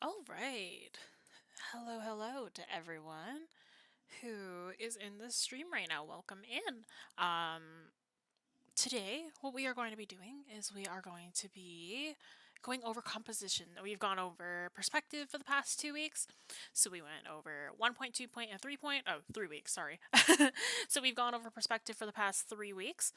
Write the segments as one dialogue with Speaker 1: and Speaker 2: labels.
Speaker 1: All right. Hello to everyone who is in the stream right now. Welcome in. Today, what we are going to be doing is we are going to be going over composition. We've gone over perspective for the past 2 weeks. So we went over 1 point, 2 point, and 3 point. Oh, 3 weeks, sorry. So we've gone over perspective for the past 3 weeks.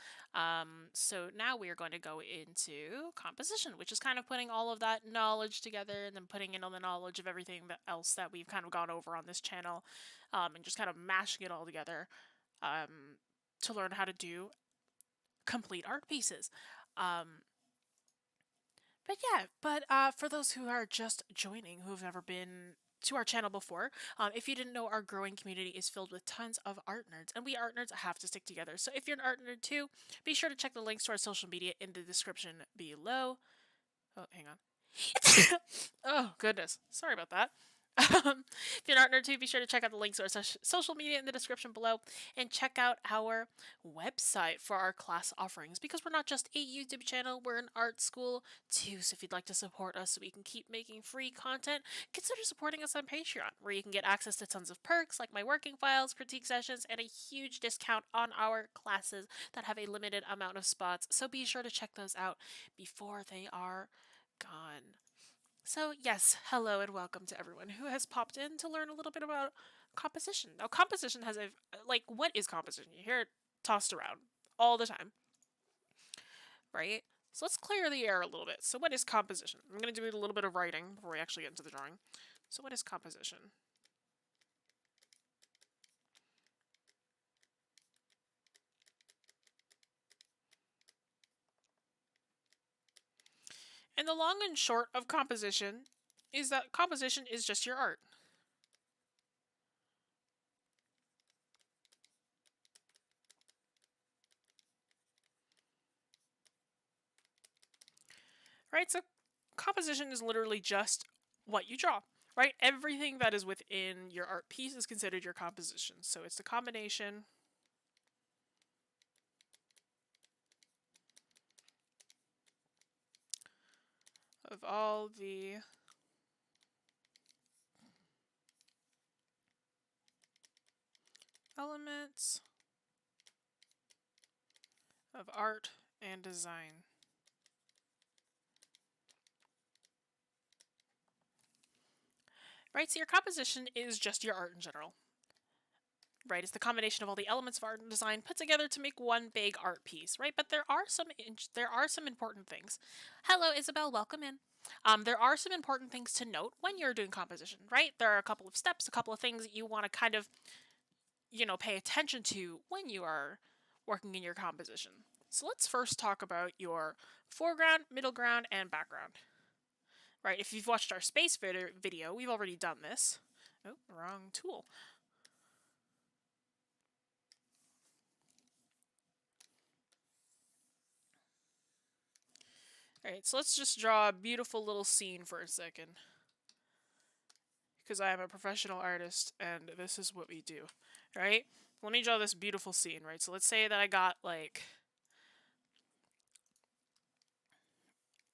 Speaker 1: So now we are going to go into composition, which is kind of putting all of that knowledge together and then putting in all the knowledge of everything else that we've kind of gone over on this channel, and just kind of mashing it all together to learn how to do complete art pieces. But for those who are just joining, who've never been to our channel before, if you didn't know, our growing community is filled with tons of art nerds, and we art nerds have to stick together. So if you're an art nerd too, be sure to check the links to our social media in the description below. Oh, hang on. Oh, goodness. Sorry about that. If you're not nerd too, be sure to check out the links to our social media in the description below and check out our website for our class offerings because we're not just a YouTube channel, we're an art school too. So if you'd like to support us so we can keep making free content, consider supporting us on Patreon, where you can get access to tons of perks like my working files, critique sessions, and a huge discount on our classes that have a limited amount of spots. So be sure to check those out before they are gone. So, yes, hello and welcome to everyone who has popped in to learn a little bit about composition. Now, composition has a. What is composition? You hear it tossed around all the time, right? So, let's clear the air a little bit. So, what is composition? I'm going to do a little bit of writing before we actually get into the drawing. So, what is composition? And the long and short of composition is that composition is just your art. Right? So composition is literally just what you draw, right? Everything that is within your art piece is considered your composition. So it's the combination of all the elements of art and design. Right, so your composition is just your art in general. Right, it's the combination of all the elements of art and design put together to make one big art piece, right? But there are some important things. Hello, Isabel, welcome in. There are some important things to note when you're doing composition, right? There are a couple of steps, a couple of things that you want to kind of, pay attention to when you are working in your composition. So let's first talk about your foreground, middle ground, and background. Right, if you've watched our space video, we've already done this. Oh, wrong tool. Alright, so let's just draw a beautiful little scene for a second. Because I am a professional artist, and this is what we do. Right? Let me draw this beautiful scene, right? So let's say that I got,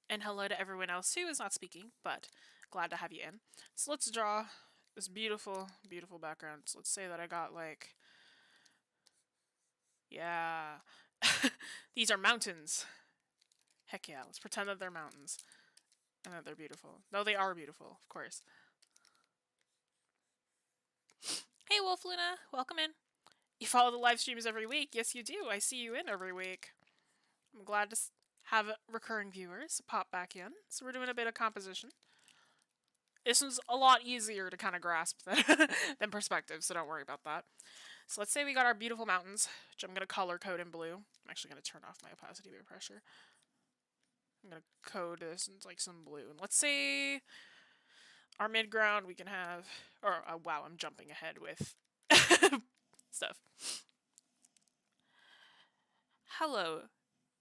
Speaker 1: and hello to everyone else who is not speaking, but glad to have you in. So let's draw this beautiful, beautiful background. So let's say that I got, yeah. These are mountains. Heck yeah, let's pretend that they're mountains. And that they're beautiful. No, they are beautiful, of course. Hey, Wolf Luna, welcome in. You follow the live streams every week? Yes, you do. I see you in every week. I'm glad to have recurring viewers pop back in. So we're doing a bit of composition. This one's a lot easier to kind of grasp than perspective, so don't worry about that. So let's say we got our beautiful mountains, which I'm going to color code in blue. I'm actually going to turn off my opacity by pressure. I'm going to code this in some blue. And let's say our mid-ground we can have... Or, wow, I'm jumping ahead with stuff. Hello,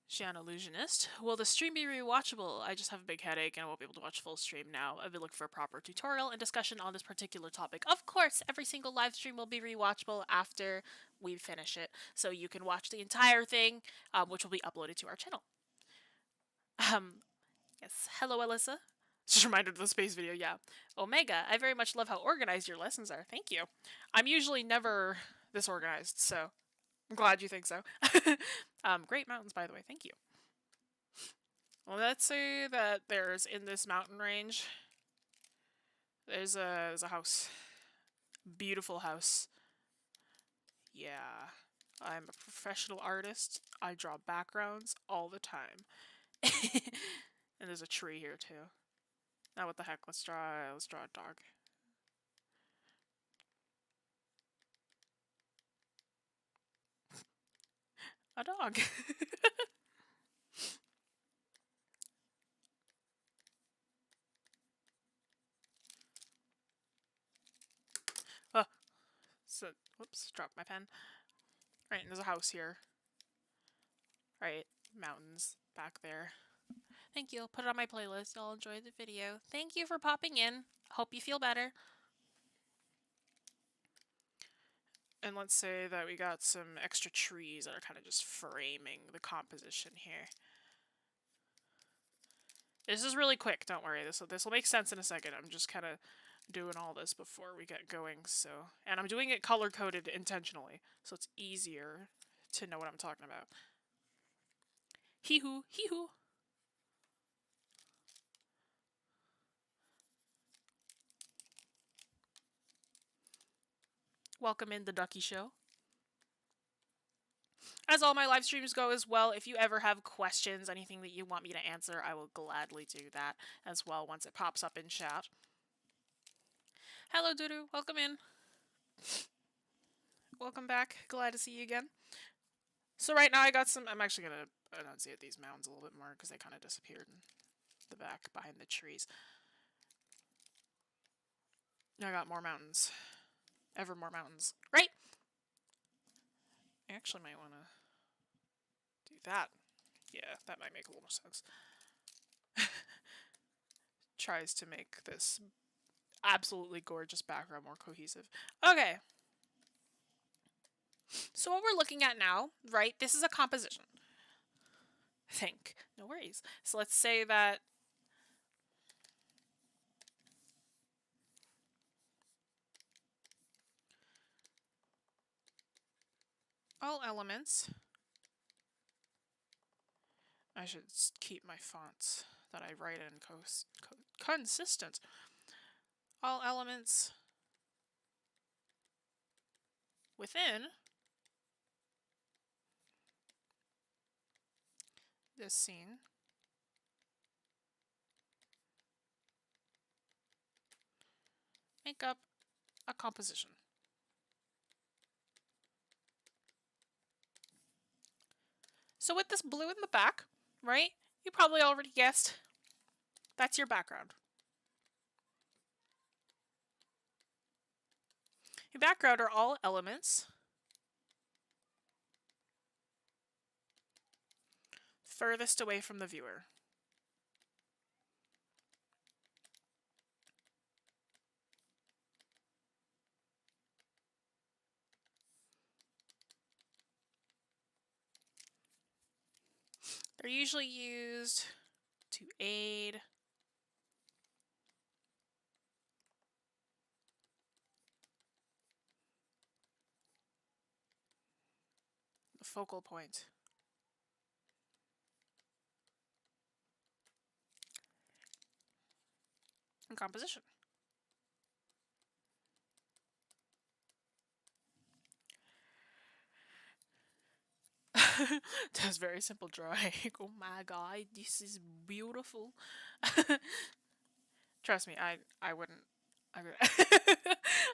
Speaker 1: Shan Illusionist. Will the stream be rewatchable? I just have a big headache and I won't be able to watch full stream now. I've been looking for a proper tutorial and discussion on this particular topic. Of course, every single live stream will be rewatchable after we finish it. So you can watch the entire thing, which will be uploaded to our channel. Yes. Hello, Alyssa. Just a reminder of the space video, yeah. Omega, I very much love how organized your lessons are. Thank you. I'm usually never this organized, so I'm glad you think so. Great mountains, by the way. Thank you. Well, let's say that there's, in this mountain range, there's a house. Beautiful house. Yeah. I'm a professional artist. I draw backgrounds all the time. And there's a tree here too. Now what the heck? Let's draw a dog. A dog. Oh, so whoops, dropped my pen. Right, and there's a house here. Right, mountains back there. Thank you. I'll put it on my playlist. I'll enjoy the video. Thank you for popping in. Hope you feel better. And let's say that we got some extra trees that are kind of just framing the composition here. This is really quick, don't worry. This will make sense in a second. I'm just kind of doing all this before we get going, so... And I'm doing it color-coded intentionally, so it's easier to know what I'm talking about. Hee-hoo, hee-hoo! Welcome in the Ducky Show. As all my live streams go as well, if you ever have questions, anything that you want me to answer, I will gladly do that as well once it pops up in chat. Hello, Doodoo. Welcome in. Welcome back. Glad to see you again. So right now I got some... I'm actually going to enunciate these mountains a little bit more because they kind of disappeared in the back behind the trees. I got more mountains. Ever more mountains. Right? I actually might want to do that. Yeah, that might make a little more sense. Tries to make this absolutely gorgeous background more cohesive. Okay. So what we're looking at now, right, this is a composition. Think. No worries. So let's say that all elements... I should keep my fonts that I write in consistent. All elements within this scene make up a composition. So with this blue in the back, right, you probably already guessed that's your background. Your background are all elements furthest away from the viewer. They're usually used to aid the focal point. And composition. That's very simple drawing. Oh my god, this is beautiful. Trust me, I wouldn't.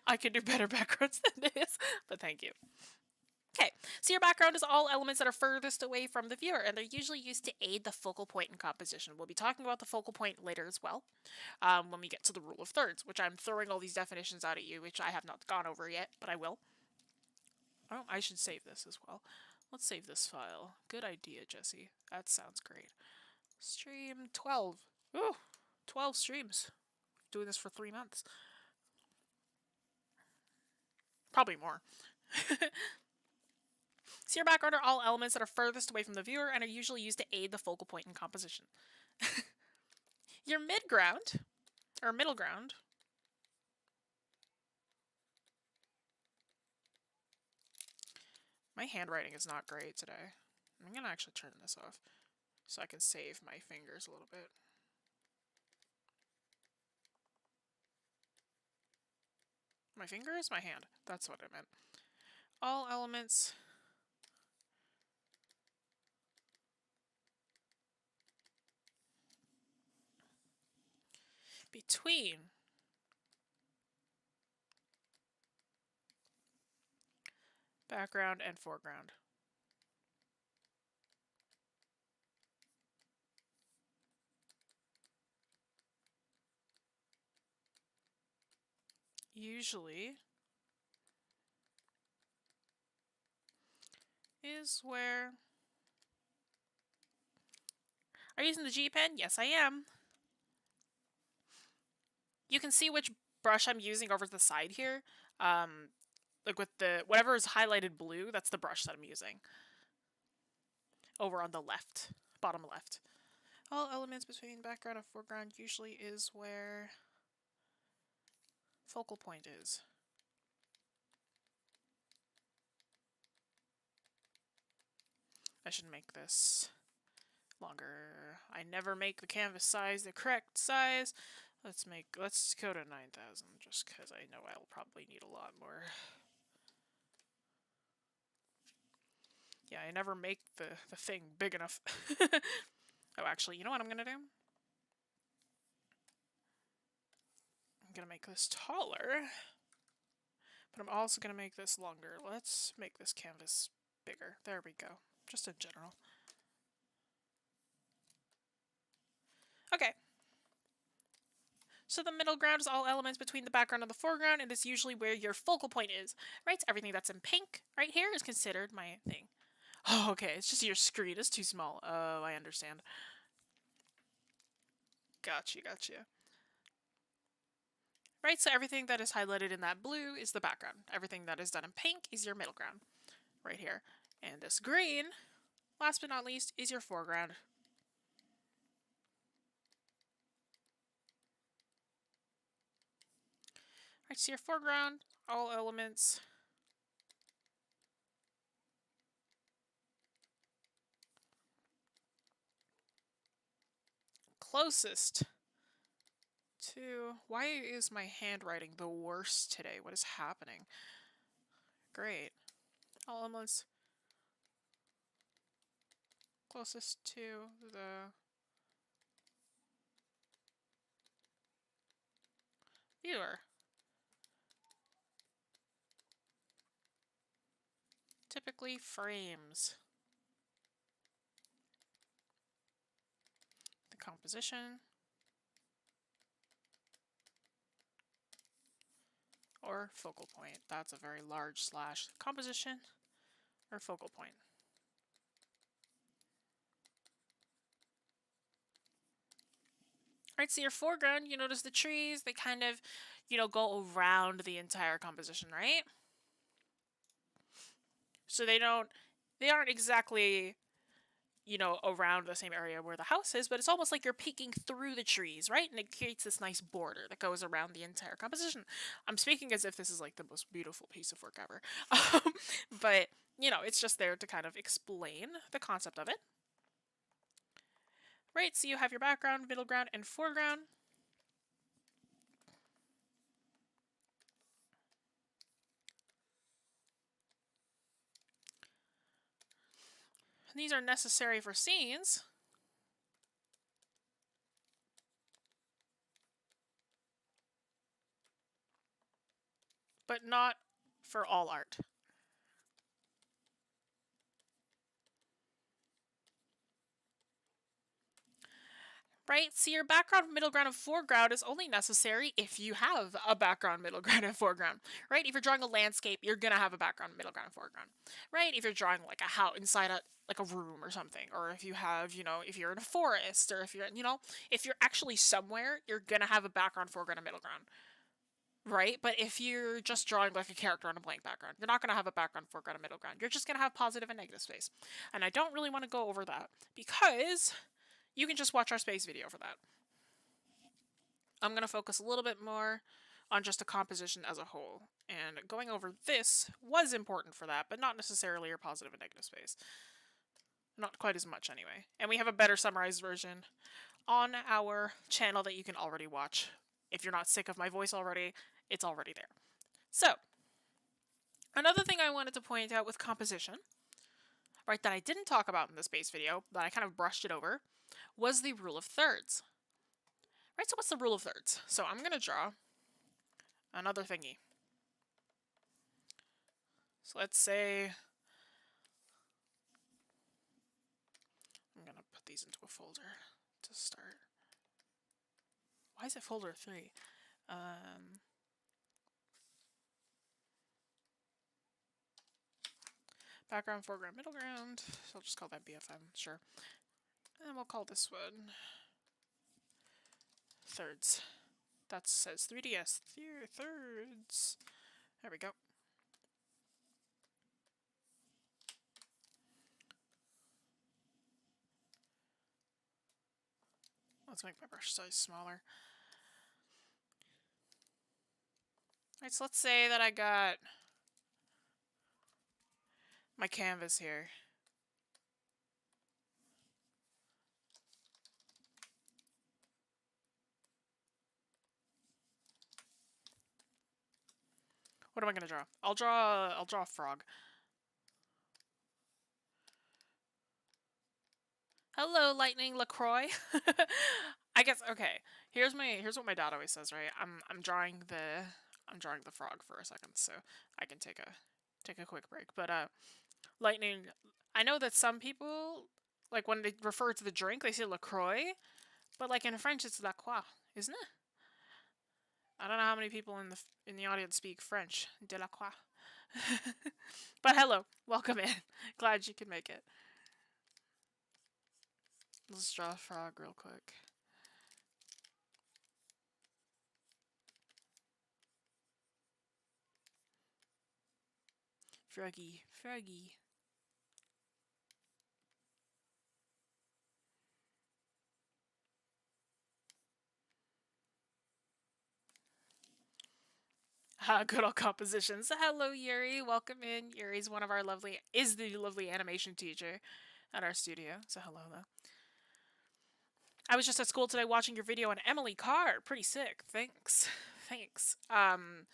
Speaker 1: I could do better backgrounds than this, but thank you. Okay, so your background is all elements that are furthest away from the viewer, and they're usually used to aid the focal point in composition. We'll be talking about the focal point later as well, when we get to the rule of thirds, which I'm throwing all these definitions out at you, which I have not gone over yet, but I will. Oh, I should save this as well. Let's save this file. Good idea, Jessie. That sounds great. Stream 12. Ooh, 12 streams. Doing this for 3 months. Probably more. So your background are all elements that are furthest away from the viewer and are usually used to aid the focal point in composition. your mid-ground, or middle ground, my handwriting is not great today. I'm going to actually turn this off so I can save my fingers a little bit. My fingers? My hand. That's what I meant. All elements between background and foreground. Usually is where... Are you using the G pen? Yes, I am. You can see which brush I'm using over the side here. Like with the whatever is highlighted blue, that's the brush that I'm using. Over on the left, bottom left. All elements between background and foreground usually is where focal point is. I should make this longer. I never make the canvas size the correct size. Let's go to 9,000 just because I know I'll probably need a lot more. Yeah, I never make the thing big enough. Oh, actually, you know what I'm gonna do? I'm gonna make this taller, but I'm also gonna make this longer. Let's make this canvas bigger. There we go. Just in general. Okay. So the middle ground is all elements between the background and the foreground, and it's usually where your focal point is, right? So everything that's in pink right here is considered my thing. Oh, okay, it's just your screen is too small. Oh, I understand. Gotcha. Right, so everything that is highlighted in that blue is the background. Everything that is done in pink is your middle ground, right here. And this green, last but not least, is your foreground. Right, so your foreground, all elements closest to... Why is my handwriting the worst today? What is happening? Great. All elements closest to the viewer. Typically frames. The composition. Or focal point. That's a very large slash. Composition or focal point. Alright, so your foreground, you notice the trees, they kind of, go around the entire composition, right? So they aren't exactly, around the same area where the house is, but it's almost like you're peeking through the trees, right? And it creates this nice border that goes around the entire composition. I'm speaking as if this is like the most beautiful piece of work ever. But, it's just there to kind of explain the concept of it. Right, so you have your background, middle ground, and foreground. And these are necessary for scenes. But not for all art. Right? So your background, middle ground, and foreground is only necessary if you have a background, middle ground, and foreground. Right? If you're drawing a landscape, you're gonna have a background, middle ground, and foreground. Right? If you're drawing like a house inside a room or something, or if you have, if you're in a forest, or if you're, if you're actually somewhere, you're gonna have a background, foreground, and middle ground. Right? But if you're just drawing like a character on a blank background, you're not going to have a background, foreground, and middle ground. You're just going to have positive and negative space. And I don't really want to go over that because you can just watch our space video for that. I'm going to focus a little bit more on just the composition as a whole. And going over this was important for that, but not necessarily your positive and negative space. Not quite as much anyway. And we have a better summarized version on our channel that you can already watch. If you're not sick of my voice already, it's already there. So, another thing I wanted to point out with composition, right, that I didn't talk about in this base video, but I kind of brushed it over, was the rule of thirds. Right, so what's the rule of thirds? So I'm going to draw another thingy. So let's say I'm going to put these into a folder to start. Why is it folder 3? Background, foreground, middle ground. So I'll just call that BFM, sure. And we'll call this one thirds. That says 3DS. Thirds. There we go. Let's make my brush size smaller. Alright, so let's say that I got my canvas here. What am I gonna draw? I'll draw a frog. Hello, Lightning LaCroix. I guess okay. Here's what my dad always says, right? I'm drawing the frog for a second, so I can take a quick break. But Lightning, I know that some people, like when they refer to the drink, they say LaCroix, but like in French it's La Croix, isn't it? I don't know how many people in the audience speak French. De la Croix. But hello, welcome in. Glad you could make it. Let's draw a frog real quick. Froggy, froggy. Good old compositions. Hello, Yuri. Welcome in. Yuri's one of our is the lovely animation teacher at our studio. So hello, though. I was just at school today watching your video on Emily Carr. Pretty sick. Thanks. Thanks. I'm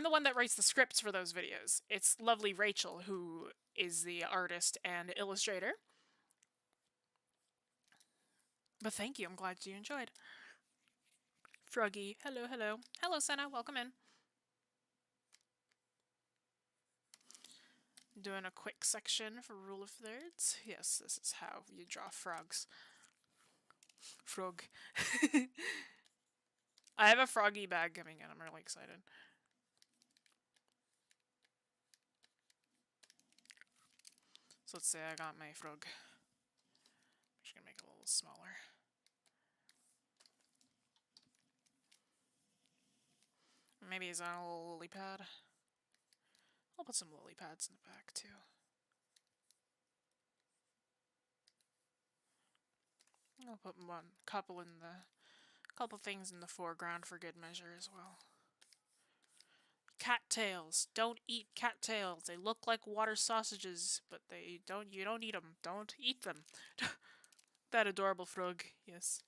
Speaker 1: the one that writes the scripts for those videos. It's lovely Rachel who is the artist and illustrator. But thank you. I'm glad you enjoyed. Froggy. Hello, hello. Hello, Senna. Welcome in. Doing a quick section for rule of thirds. Yes, this is how you draw frogs. Frog. I have a froggy bag coming in. I'm really excited. So let's say I got my frog. I'm just gonna make it a little smaller. Maybe he's on a little lily pad. I'll put some lily pads in the back too. I'll put couple things in the foreground for good measure as well. Cattails. Don't eat cattails. They look like water sausages, but you don't eat them. Don't eat them. That adorable frog. Yes.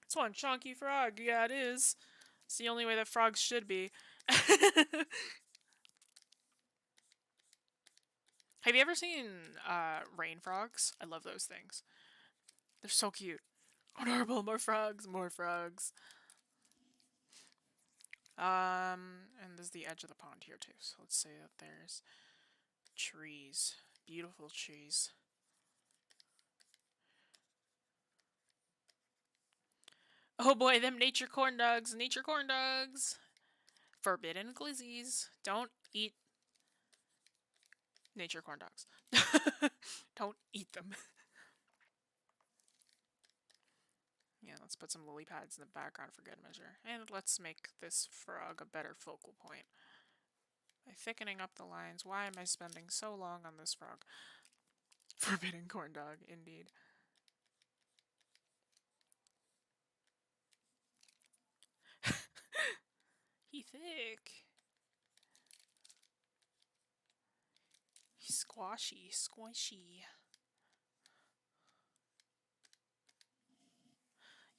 Speaker 1: It's one chunky frog. Yeah, it is. It's the only way that frogs should be. Have you ever seen rain frogs? I love those things. They're so cute. Adorable. More frogs. More frogs. And there's the edge of the pond here too. So let's say that there's trees. Beautiful trees. Oh boy, them nature corn dogs. Nature corn dogs. Forbidden glizzies. Don't eat nature corn dogs. Don't eat them. Yeah, let's put some lily pads in the background for good measure. And let's make this frog a better focal point. By thickening up the lines. Why am I spending so long on this frog? Forbidden corn dog, indeed. He thick. He's squashy, squishy.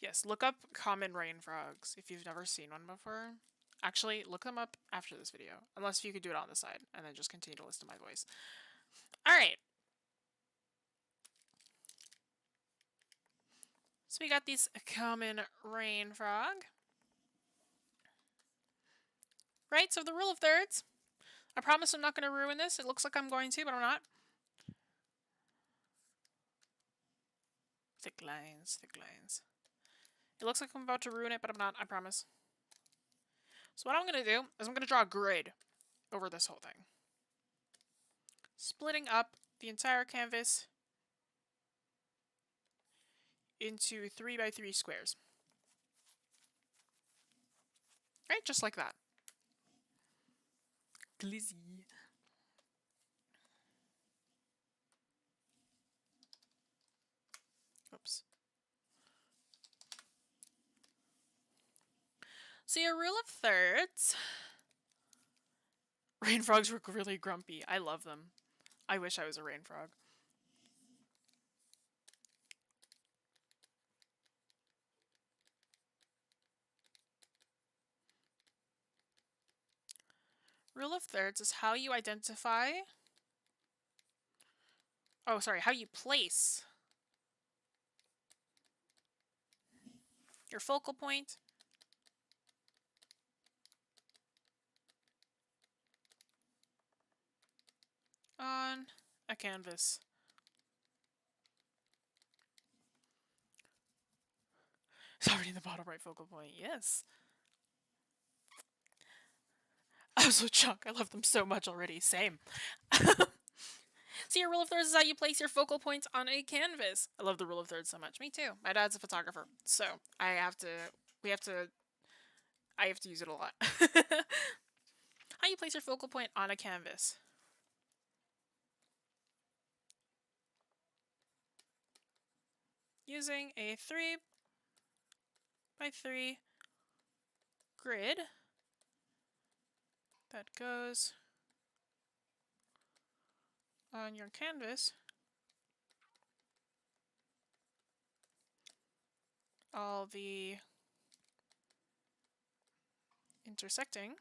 Speaker 1: Yes, look up common rain frogs if you've never seen one before. Actually, look them up after this video. Unless you could do it on the side and then just continue to listen to my voice. Alright. So we got this common rain frog. Right, so the rule of thirds. I promise I'm not going to ruin this. It looks like I'm going to, but I'm not. Thick lines, thick lines. It looks like I'm about to ruin it, but I'm not, I promise. So what I'm going to do is I'm going to draw a grid over this whole thing. Splitting up the entire canvas into 3x3 squares. Right, just like that. Glizzy. Oops. So your rule of thirds. Rain frogs look really grumpy. I love them. I wish I was a rain frog. Rule of thirds is how you identify... Oh, sorry, how you place your focal point on a canvas. It's already in the bottom right focal point, yes. I'm so chuck. I love them so much already. Same. So your rule of thirds is how you place your focal points on a canvas. I love the rule of thirds so much. Me too. My dad's a photographer, so I have to use it a lot. How you place your focal point on a canvas. Using a 3x3 grid that goes on your canvas. All the intersecting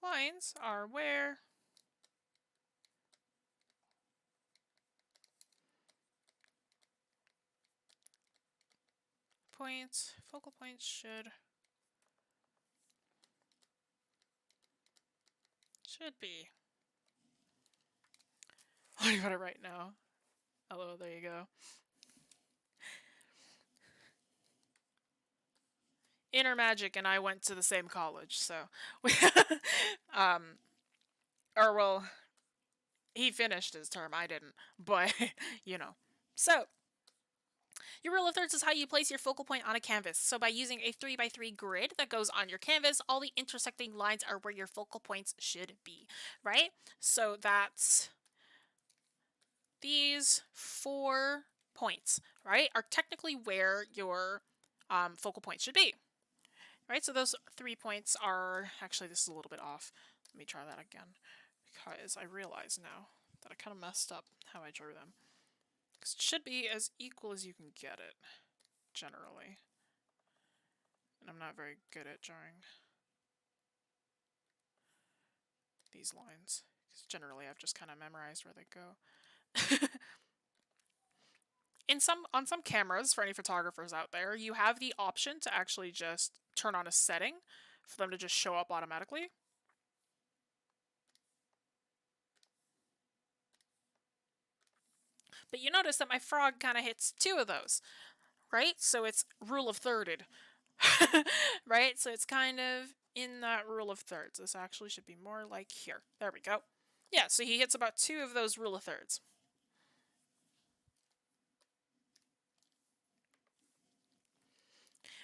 Speaker 1: lines are where focal points should be. I got it right now. Hello, there you go. Inner Magic and I went to the same college, so or well, he finished his term, I didn't, but you know. So your rule of thirds is how you place your focal point on a canvas. So by using a 3x3 grid that goes on your canvas, all the intersecting lines are where your focal points should be, right? So that's these 4 points, right, are technically where your focal point should be. Right, so those 3 points are, actually this is a little bit off. Let me try that again, because I realize now that I kind of messed up how I drew them. Because it should be as equal as you can get it, generally. And I'm not very good at drawing these lines, because generally I've just kind of memorized where they go. On some cameras, for any photographers out there, you have the option to actually just turn on a setting for them to just show up automatically. But you notice that my frog kind of hits 2 of those, right? So it's rule of thirded, right? So it's kind of in that rule of thirds. This actually should be more like here. There we go. Yeah, so he hits about 2 of those rule of thirds.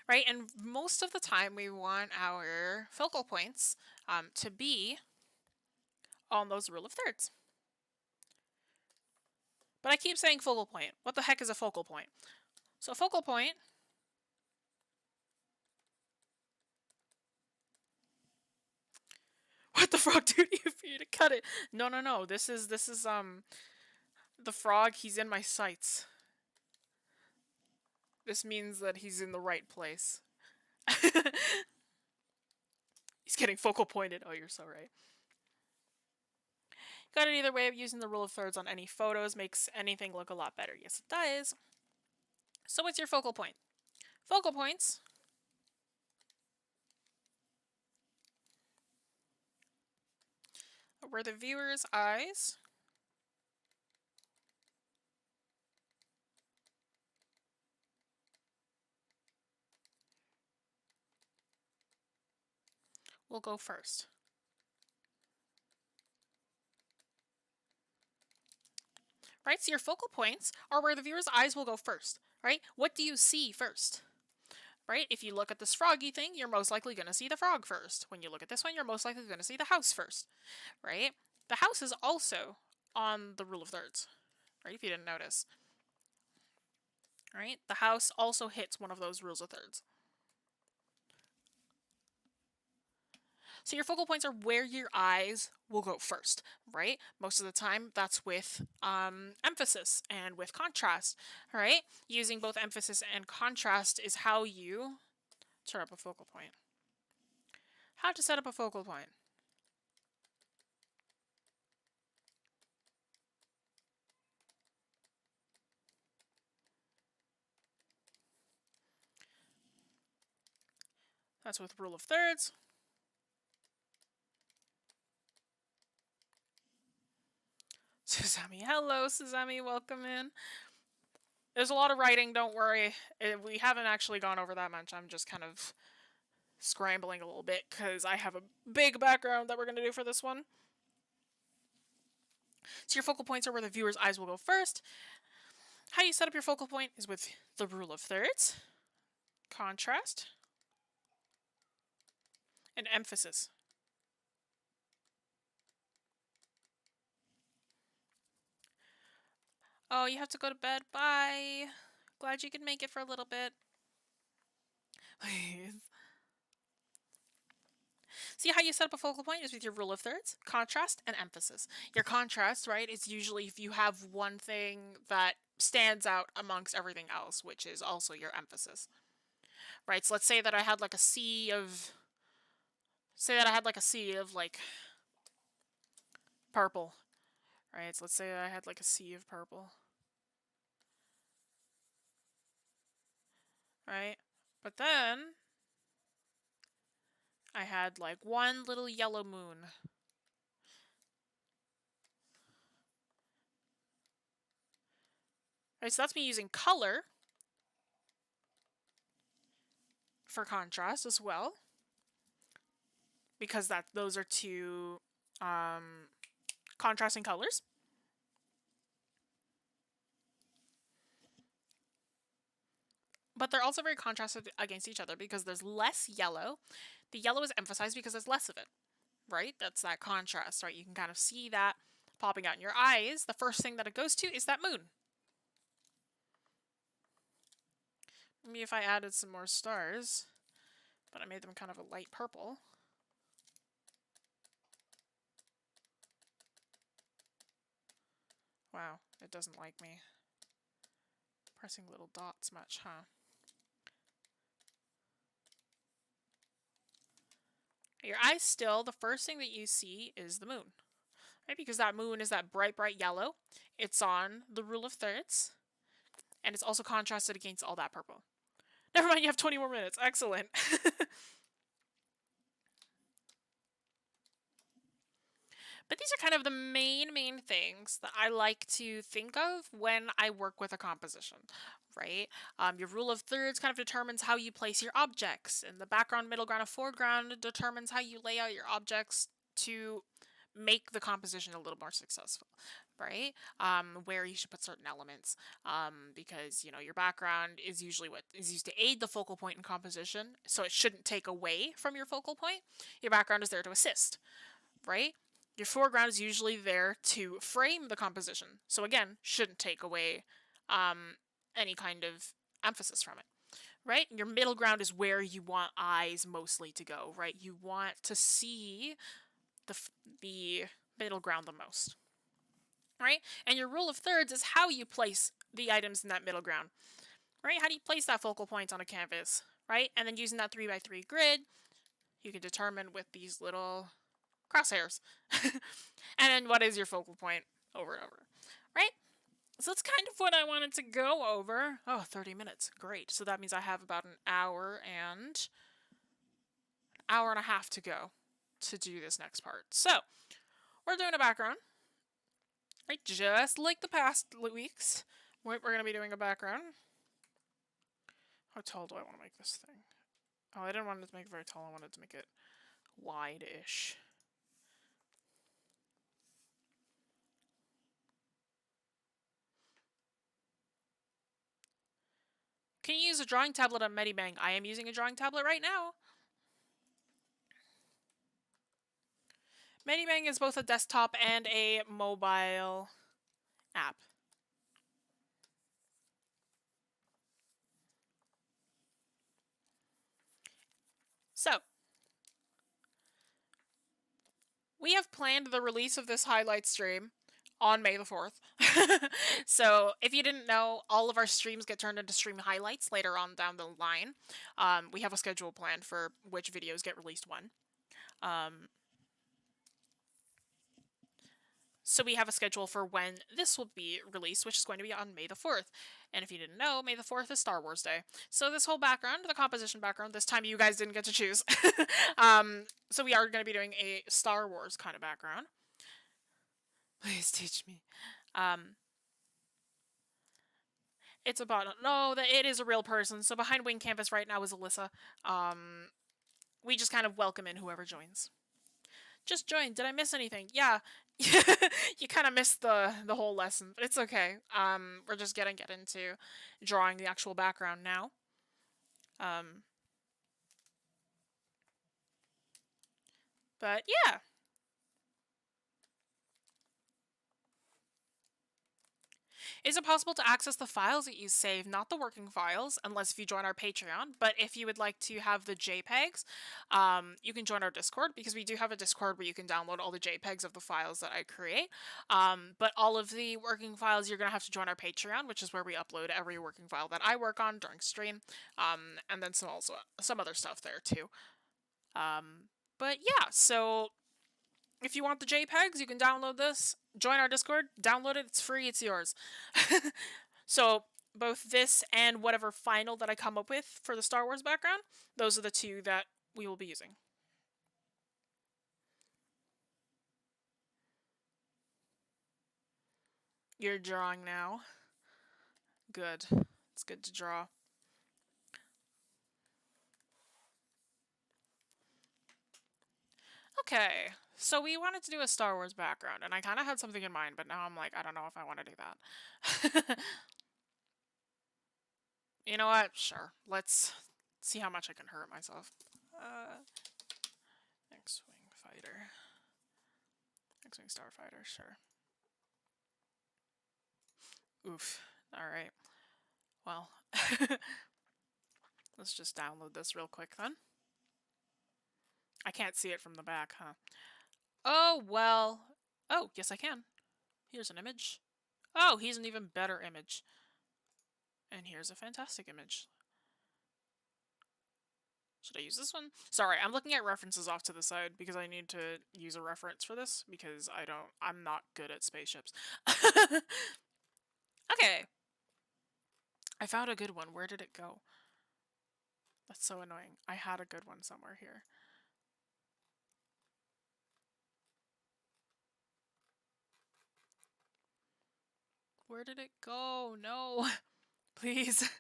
Speaker 1: Right, and most of the time we want our focal points to be on those rule of thirds. But I keep saying focal point. What the heck is a focal point? So a focal point What the frog do to you for you to cut it? No, no, no. This is the frog. He's in my sights. This means that he's in the right place. He's getting focal pointed. Oh, you're so right. Got it either way of using the rule of thirds on any photos makes anything look a lot better. Yes, it does. So what's your focal point? Focal points are where the viewer's eyes will go first. Right? So your focal points are where the viewer's eyes will go first, right? What do you see first? Right? If you look at this froggy thing, you're most likely going to see the frog first. When you look at this one, you're most likely going to see the house first, right? The house is also on the rule of thirds, right? If you didn't notice. Right? The house also hits one of those rules of thirds. So your focal points are where your eyes will go first, right? Most of the time that's with emphasis and with contrast, right? Using both emphasis and contrast is how you turn up a focal point. How to set up a focal point. That's with rule of thirds. Suzami, hello Suzami, welcome in. There's a lot of writing, don't worry. We haven't actually gone over that much. I'm just kind of scrambling a little bit because I have a big background that we're going to do for this one. So your focal points are where the viewer's eyes will go first. How you set up your focal point is with the rule of thirds, contrast, and emphasis. Oh, you have to go to bed. Bye. Glad you could make it for a little bit. See how you set up a focal point is with your rule of thirds, contrast, and emphasis. Your contrast, right, is usually if you have one thing that stands out amongst everything else, which is also your emphasis. Right, so let's say that I had like a sea of... like purple. Right, so let's say I had like a sea of purple. Right, but then I had like one little yellow moon. Right, so that's me using color for contrast as well, because those are two contrasting colors. But they're also very contrasted against each other because there's less yellow. The yellow is emphasized because there's less of it, right? That's that contrast, right? You can kind of see that popping out in your eyes. The first thing that it goes to is that moon. Maybe if I added some more stars, but I made them kind of a light purple. Wow, it doesn't like me pressing little dots much, huh? Your eyes still, the first thing that you see is the moon, right? Because that moon is that bright, bright yellow. It's on the rule of thirds, and it's also contrasted against all that purple. Never mind, you have 20 more minutes. Excellent. But these are kind of the main things that I like to think of when I work with a composition, right? Your rule of thirds kind of determines how you place your objects, and the background, middle ground, and foreground determines how you lay out your objects to make the composition a little more successful, right? Where you should put certain elements, because your background is usually what is used to aid the focal point in composition, so it shouldn't take away from your focal point. Your background is there to assist, right? Your foreground is usually there to frame the composition, so again, shouldn't take away any kind of emphasis from it, right? Your middle ground is where you want eyes mostly to go, right? You want to see the middle ground the most, right? And your rule of thirds is how you place the items in that middle ground, right? How do you place that focal point on a canvas, right? And then using that 3x3 grid, you can determine with these little crosshairs. And then what is your focal point over and over, right? So that's kind of what I wanted to go over. Oh, 30 minutes. Great. So that means I have about an hour and a half to go to do this next part. So we're doing a background, right? Just like the past weeks, we're going to be doing a background. How tall do I want to make this thing? Oh, I didn't want it to make it very tall. I wanted to make it wide-ish. Can you use a drawing tablet on MediBang? I am using a drawing tablet right now. MediBang is both a desktop and a mobile app. So, we have planned the release of this highlight stream on May the 4th. So, if you didn't know, all of our streams get turned into stream highlights later on down the line. We have a schedule planned for which videos get released when. So we have a schedule for when this will be released, which is going to be on May the 4th. And if you didn't know, May the 4th is Star Wars Day. So this whole background, the composition background, this time you guys didn't get to choose. So we are going to be doing a Star Wars kind of background. Please teach me. It's about, no, it is a real person. So behind Wing Canvas right now is Alyssa. We just kind of welcome in whoever joins. Just joined. Did I miss anything? Yeah. You kind of missed the whole lesson, but it's okay. We're just getting into drawing the actual background now. But yeah. Is it possible to access the files that you save, not the working files, unless if you join our Patreon? But if you would like to have the JPEGs, you can join our Discord, because we do have a Discord where you can download all the JPEGs of the files that I create. But all of the working files, you're going to have to join our Patreon, which is where we upload every working file that I work on during stream, and then some other stuff there too. But yeah, so if you want the JPEGs, you can download this, join our Discord, download it, it's free, it's yours. So both this and whatever final that I come up with for the Star Wars background, those are the two that we will be using. You're drawing now. Good. It's good to draw. Okay, so we wanted to do a Star Wars background, and I kind of had something in mind, but now I'm like, I don't know if I want to do that. You know what? Sure. Let's see how much I can hurt myself. X-Wing Fighter. X-Wing Starfighter, sure. Oof. Alright. Well. Let's just download this real quick then. I can't see it from the back, huh? Oh, well. Oh, yes I can. Here's an image. Oh, here's an even better image. And here's a fantastic image. Should I use this one? Sorry, I'm looking at references off to the side because I need to use a reference for this because I'm not good at spaceships. Okay. I found a good one. Where did it go? That's so annoying. I had a good one somewhere here. Where did it go? No. Please.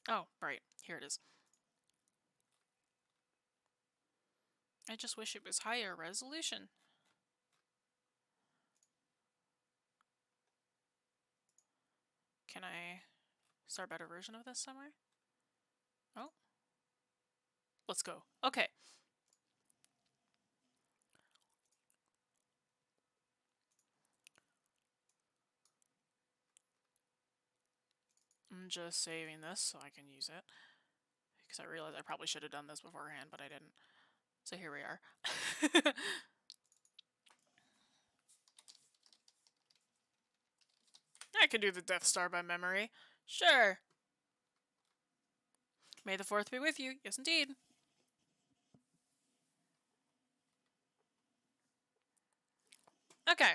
Speaker 1: Oh, right. Here it is. I just wish it was higher resolution. Can I start a better version of this somewhere? Oh. Let's go. Okay. I'm just saving this so I can use it. Because I realized I probably should have done this beforehand, but I didn't. So here we are. I can do the Death Star by memory. Sure. May the 4th be with you. Yes, indeed. Okay.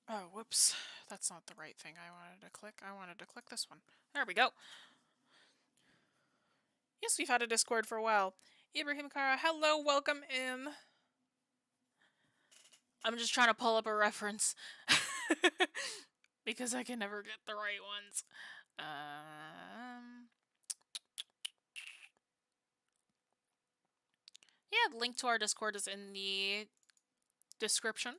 Speaker 1: Oh, whoops. That's not the right thing I wanted to click. I wanted to click this one. There we go. Yes, we've had a Discord for a while. Ibrahim Kara, hello, welcome in. I'm just trying to pull up a reference. Because I can never get the right ones. Yeah, the link to our Discord is in the description.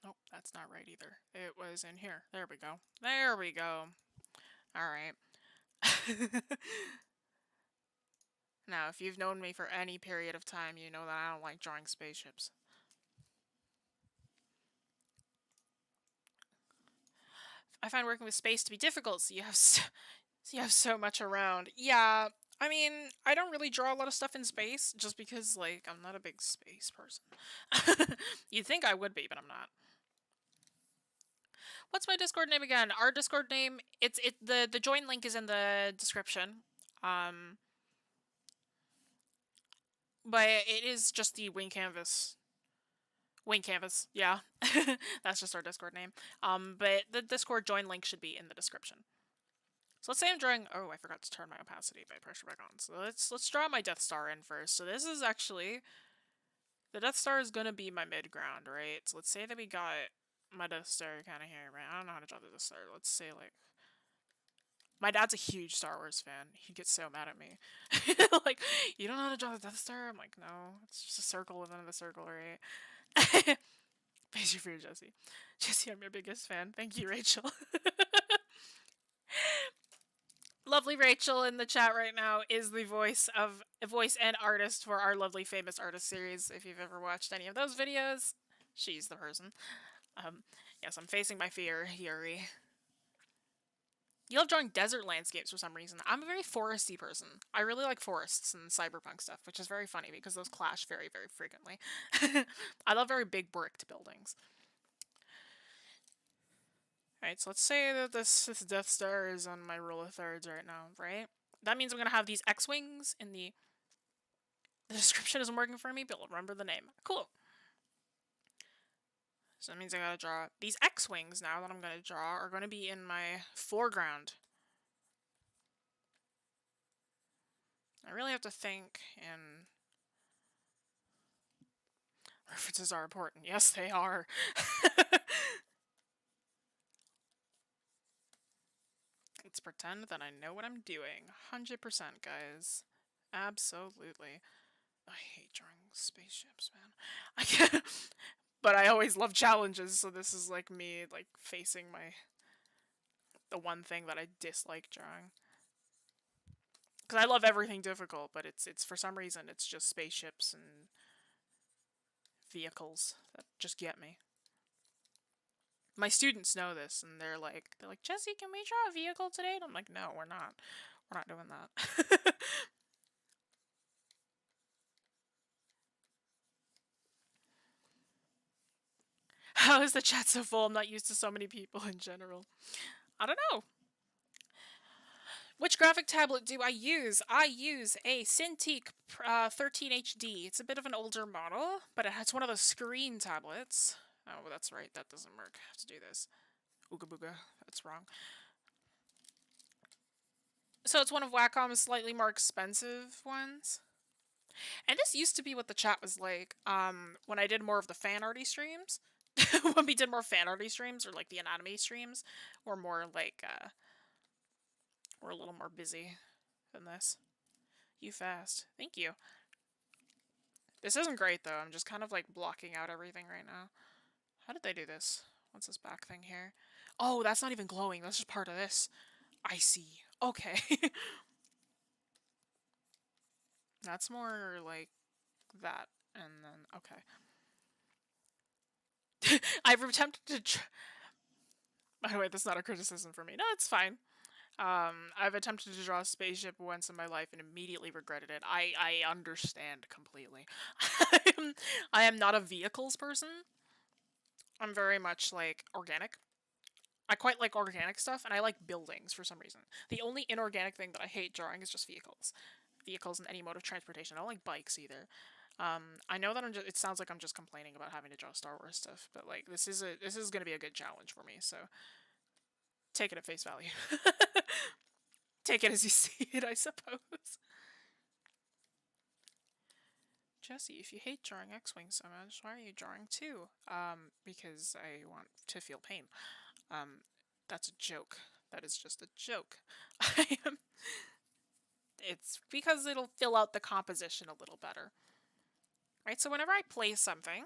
Speaker 1: Nope, that's not right either. It was in here. There we go. There we go. Alright. Now, if you've known me for any period of time, you know that I don't like drawing spaceships. I find working with space to be difficult, so you have so much around. Yeah, I mean, I don't really draw a lot of stuff in space, just because, like, I'm not a big space person. You'd think I would be, but I'm not. What's my Discord name again? Our Discord name, the join link is in the description. But it is just the Wing Canvas. Wing Canvas, yeah. That's just our Discord name. But the Discord join link should be in the description. So let's say I'm drawing... Oh, I forgot to turn my opacity by pressure back on. So let's draw my Death Star in first. So this is actually... The Death Star is going to be my mid-ground, right? So let's say that we got my Death Star kind of here, right? I don't know how to draw the Death Star. Let's say, like... My dad's a huge Star Wars fan. He'd get so mad at me. Like, you don't know how to draw the Death Star? I'm like, no. It's just a circle within the circle, right? Thanks for your Jessie. Jessie, I'm your biggest fan. Thank you, Rachel. Lovely Rachel in the chat right now is the voice and artist for our lovely famous artist series. If you've ever watched any of those videos, she's the person. Yes, I'm facing my fear, Yuri. You love drawing desert landscapes for some reason. I'm a very foresty person. I really like forests and cyberpunk stuff, which is very funny because those clash very, very frequently. I love very big bricked buildings. Alright, so let's say that this Death Star is on my rule of thirds right now, right? That means I'm going to have these X-Wings in the... The description isn't working for me, but I'll remember the name. Cool. So that means I gotta draw... These X-Wings now that I'm going to draw are going to be in my foreground. I really have to think in... References are important. Yes, they are. Let's pretend that I know what I'm doing. 100%, guys. Absolutely. I hate drawing spaceships, man. I can't... But I always love challenges, so this is like me, like, facing the one thing that I dislike drawing. Because I love everything difficult, but it's for some reason, it's just spaceships and vehicles that just get me. My students know this, and they're like, Jessie, can we draw a vehicle today? And I'm like, no, we're not. We're not doing that. How is the chat so full? I'm not used to so many people in general. I don't know. Which graphic tablet do I use? I use a Cintiq 13HD. It's a bit of an older model, but it's one of those screen tablets. Oh, that's right. That doesn't work. I have to do this. Ooga booga. That's wrong. So it's one of Wacom's slightly more expensive ones. And this used to be what the chat was like when I did more of the fan arty streams. When we did more fan arty streams, or like the anatomy streams, we're more like, we're a little more busy than this. You fast. Thank you. This isn't great though, I'm just kind of like blocking out everything right now. How did they do this? What's this back thing here? Oh, that's not even glowing, that's just part of this. I see. Okay. That's more like that. And then, okay. I've attempted to... By the way, that's not a criticism for me. No, it's fine. I've attempted to draw a spaceship once in my life and immediately regretted it. I understand completely. I am not a vehicles person. I'm very much like organic. I quite like organic stuff, and I like buildings for some reason. The only inorganic thing that I hate drawing is just vehicles. Vehicles in any mode of transportation. I don't like bikes either. I know that it sounds like I'm just complaining about having to draw Star Wars stuff, but like this is gonna be a good challenge for me, so take it at face value. Take it as you see it, I suppose. Jessie, if you hate drawing X-Wing so much, why are you drawing two? Because I want to feel pain. That's a joke. That is just a joke. It's because it'll fill out the composition a little better. Right, so whenever I place something,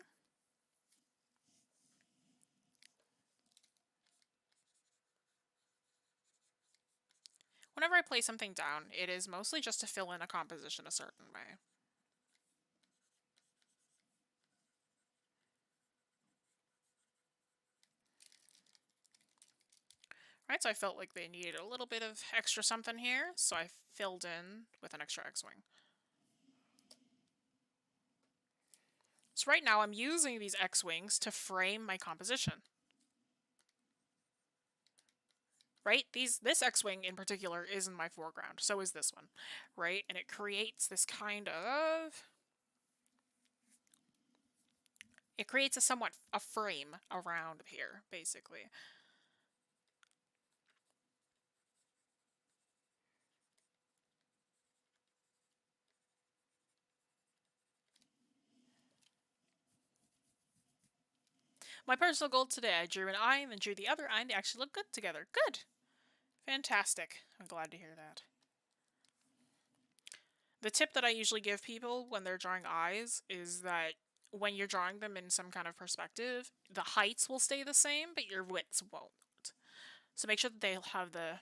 Speaker 1: down, it is mostly just to fill in a composition a certain way. Right, so I felt like they needed a little bit of extra something here, so I filled in with an extra X-Wing. So right now I'm using these X-Wings to frame my composition. Right? This X-Wing in particular is in my foreground. So is this one. Right? And it creates this kind of... It creates a frame around here, basically. My personal goal today, I drew an eye and then drew the other eye and they actually look good together. Good! Fantastic. I'm glad to hear that. The tip that I usually give people when they're drawing eyes is that when you're drawing them in some kind of perspective, the heights will stay the same, but your widths won't. So make sure that they have the...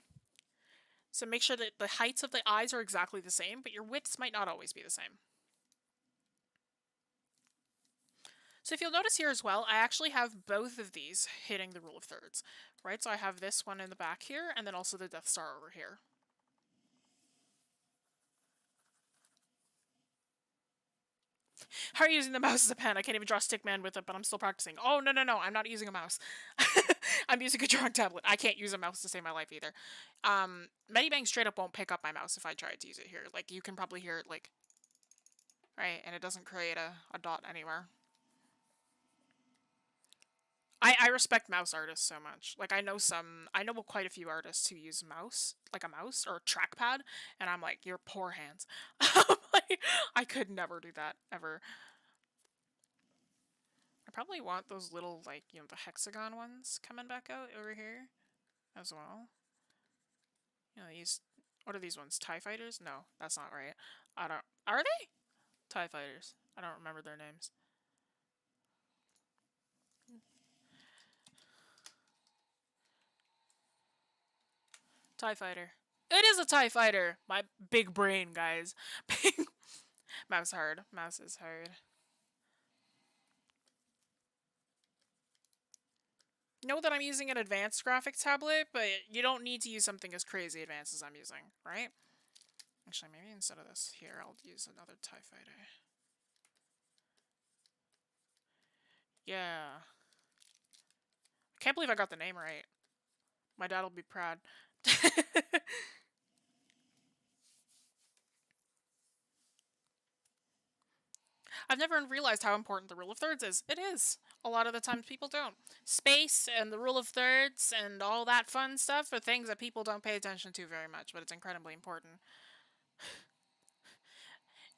Speaker 1: So make sure that the heights of the eyes are exactly the same, but your widths might not always be the same. So if you'll notice here as well, I actually have both of these hitting the rule of thirds, right? So I have this one in the back here, and then also the Death Star over here. How are you using the mouse as a pen? I can't even draw Stickman with it, but I'm still practicing. Oh, no, I'm not using a mouse. I'm using a drawing tablet. I can't use a mouse to save my life either. MediBang straight up won't pick up my mouse if I try to use it here. Like, you can probably hear it, like... Right, and it doesn't create a dot anywhere. I respect mouse artists so much. Like, I know quite a few artists who use mouse, like a mouse or a trackpad, and I'm like, your poor hands. Like, I could never do that, ever. I probably want those little, like, you know, the hexagon ones coming back out over here as well. You know, these, what are these ones? TIE fighters? No, that's not right. Are they? TIE fighters. I don't remember their names. TIE fighter. It is a TIE fighter! My big brain, guys. Mouse hard. Mouse is hard. Know that I'm using an advanced graphics tablet, but you don't need to use something as crazy advanced as I'm using, right? Actually, maybe instead of this here, I'll use another TIE fighter. Yeah. I can't believe I got the name right. My dad will be proud. I've never realized how important the rule of thirds is. It is. A lot of the times people don't. Space and the rule of thirds and all that fun stuff are things that people don't pay attention to very much, but it's incredibly important.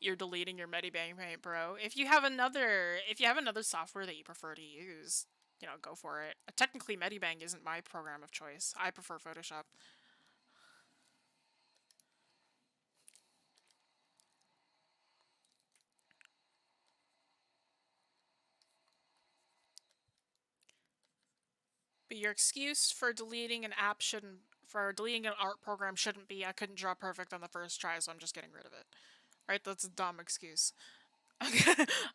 Speaker 1: You're deleting your MediBang Paint, bro. If you have another software that you prefer to use, you know, go for it. Technically, MediBang isn't my program of choice. I prefer Photoshop. But your excuse for deleting an art program shouldn't be I couldn't draw perfect on the first try, so I'm just getting rid of it. right? That's a dumb excuse.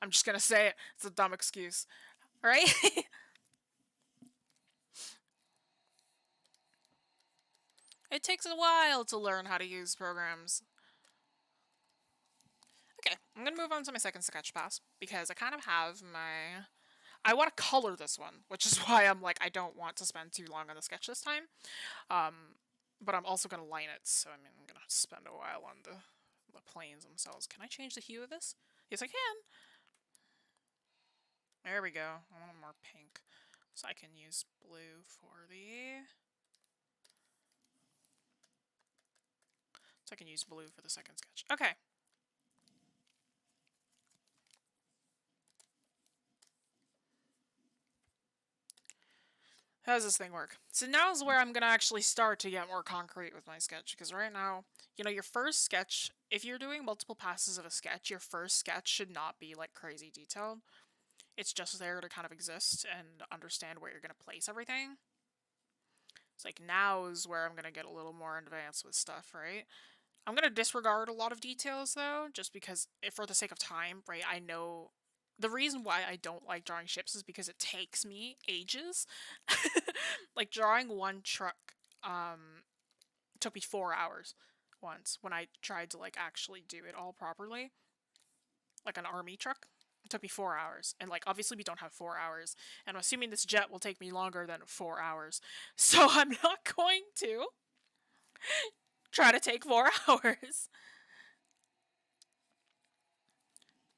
Speaker 1: I'm just gonna say it. It's a dumb excuse, right? It takes a while to learn how to use programs. Okay, I'm gonna move on to my second sketch pass because I kind of have my... I want to color this one, which is why I'm like, I don't want to spend too long on the sketch this time. But I'm also gonna line it, so I mean, I'm gonna spend a while on the planes themselves. Can I change the hue of this? Yes, I can. There we go. I want more pink, so I can use blue for the... So I can use blue for the second sketch. Okay. How does this thing work? So now is where I'm going to actually start to get more concrete with my sketch, because right now, you know, your first sketch, if you're doing multiple passes of a sketch, your first sketch should not be like crazy detailed. It's just there to kind of exist and understand where you're going to place everything. It's like now is where I'm going to get a little more advanced with stuff, right? I'm going to disregard a lot of details though, just because for the sake of time, right? I know the reason why I don't like drawing ships is because it takes me ages. Like drawing one truck took me 4 hours once when I tried to like actually do it all properly. Like an army truck. It took me 4 hours. And like obviously we don't have 4 hours. And I'm assuming this jet will take me longer than 4 hours. So I'm not going to try to take 4 hours.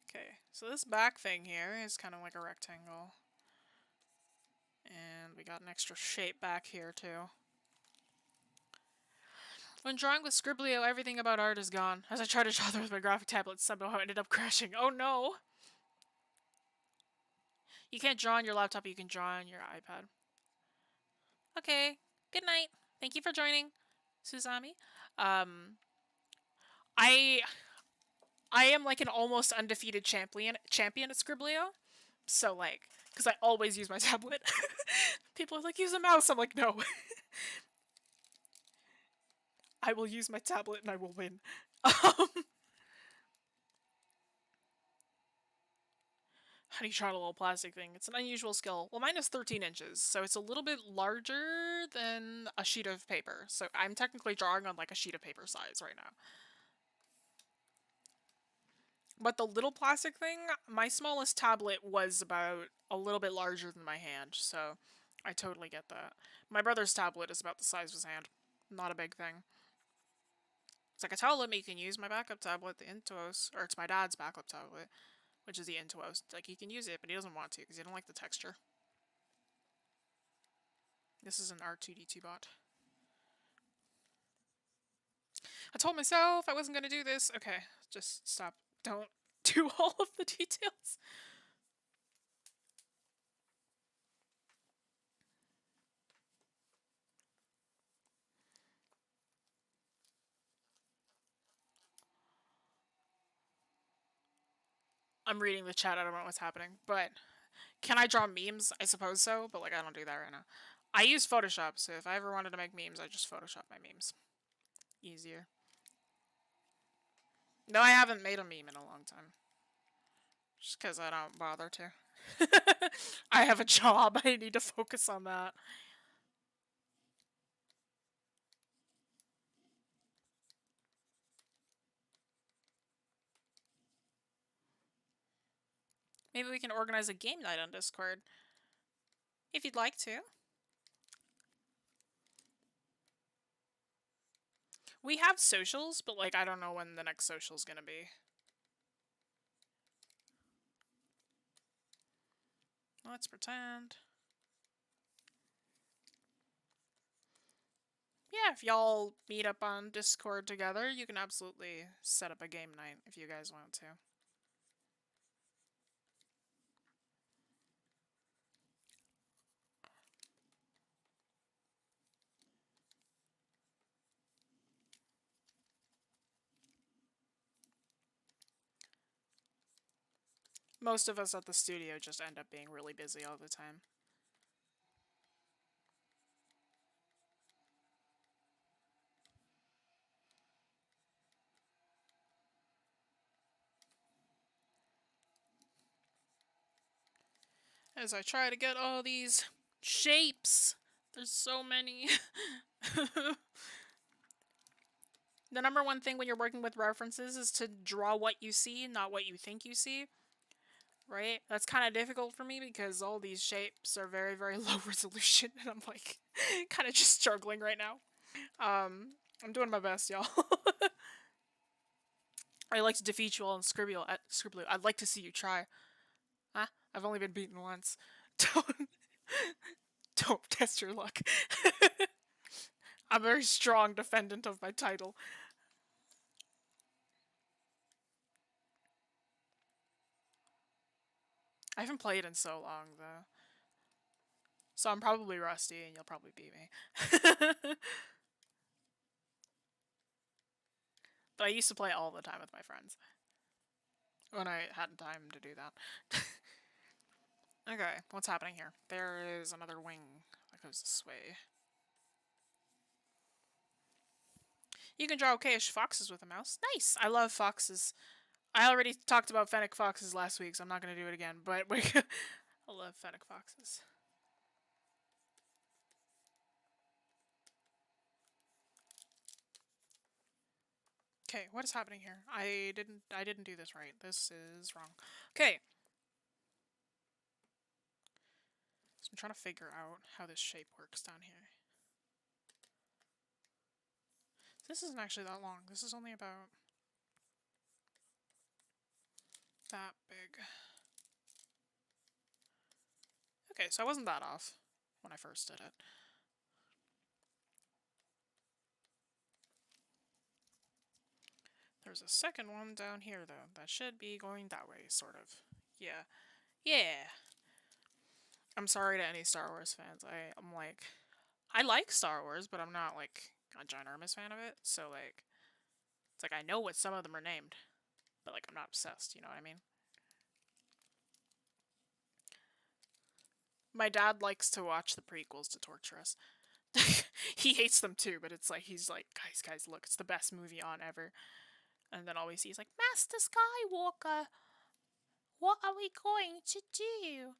Speaker 1: Okay, so this back thing here is kind of like a rectangle. And we got an extra shape back here too. When drawing with Scriblio, everything about art is gone. As I tried to draw them with my graphic tablet, somehow I ended up crashing. Oh no! You can't draw on your laptop, you can draw on your iPad. Okay, good night. Thank you for joining, Suzami. I am like an almost undefeated champion at Scriblio. So like, because I always use my tablet. People are like, use a mouse. I'm like, no. I will use my tablet and I will win. How do you draw a little plastic thing? It's an unusual skill. Well, mine is 13 inches, so it's a little bit larger than a sheet of paper. So I'm technically drawing on like a sheet of paper size right now. But the little plastic thing, my smallest tablet was about a little bit larger than my hand, so I totally get that. My brother's tablet is about the size of his hand. Not a big thing. It's like, I tell him he can use my backup tablet, the Intuos, or it's my dad's backup tablet, which is the Intuos. Like, he can use it, but he doesn't want to because he don't like the texture. This is an R2D2 bot. I told myself I wasn't going to do this. Okay, just stop. Don't do all of the details. I'm reading the chat, I don't know what's happening, but can I draw memes? I suppose so, but like I don't do that right now. I use Photoshop, so if I ever wanted to make memes, I just Photoshop my memes. Easier. No, I haven't made a meme in a long time. Just because I don't bother to. I have a job, I need to focus on that. Maybe we can organize a game night on Discord. If you'd like to. We have socials, but like I don't know when the next social's gonna be. Let's pretend. Yeah, if y'all meet up on Discord together, you can absolutely set up a game night if you guys want to. Most of us at the studio just end up being really busy all the time. as I try to get all these shapes. There's so many. The number one thing when you're working with references is to draw what you see, not what you think you see. Right? That's kind of difficult for me because all these shapes are very, very low resolution, and I'm like kind of just struggling right now. I'm doing my best, y'all. I like to defeat you all in Scribble. I'd like to see you try. Huh? I've only been beaten once. Don't, don't test your luck. I'm a very strong defendant of my title. I haven't played in so long, though. So I'm probably rusty, and you'll probably beat me. But I used to play all the time with my friends. When I had time to do that. Okay, what's happening here? There is another wing that goes this way. You can draw okayish foxes with a mouse. Nice! I love foxes. I already talked about fennec foxes last week, so I'm not going to do it again, but I love fennec foxes. Okay, what is happening here? I didn't do this right. This is wrong. Okay. So I'm trying to figure out how this shape works down here. This isn't actually that long. This is only about that big. Okay, so I wasn't that off when I first did it. There's a second one down here, though. That should be going that way, sort of. Yeah. Yeah. I'm sorry to any Star Wars fans. I'm like... I like Star Wars, but I'm not, like, a ginormous fan of it. So, like... It's like, I know what some of them are named. But, like, I'm not obsessed, you know what I mean? My dad likes to watch the prequels to torture us. He hates them too, but it's like, he's like, guys, look, it's the best movie on ever. And then all we see is like, Master Skywalker, what are we going to do?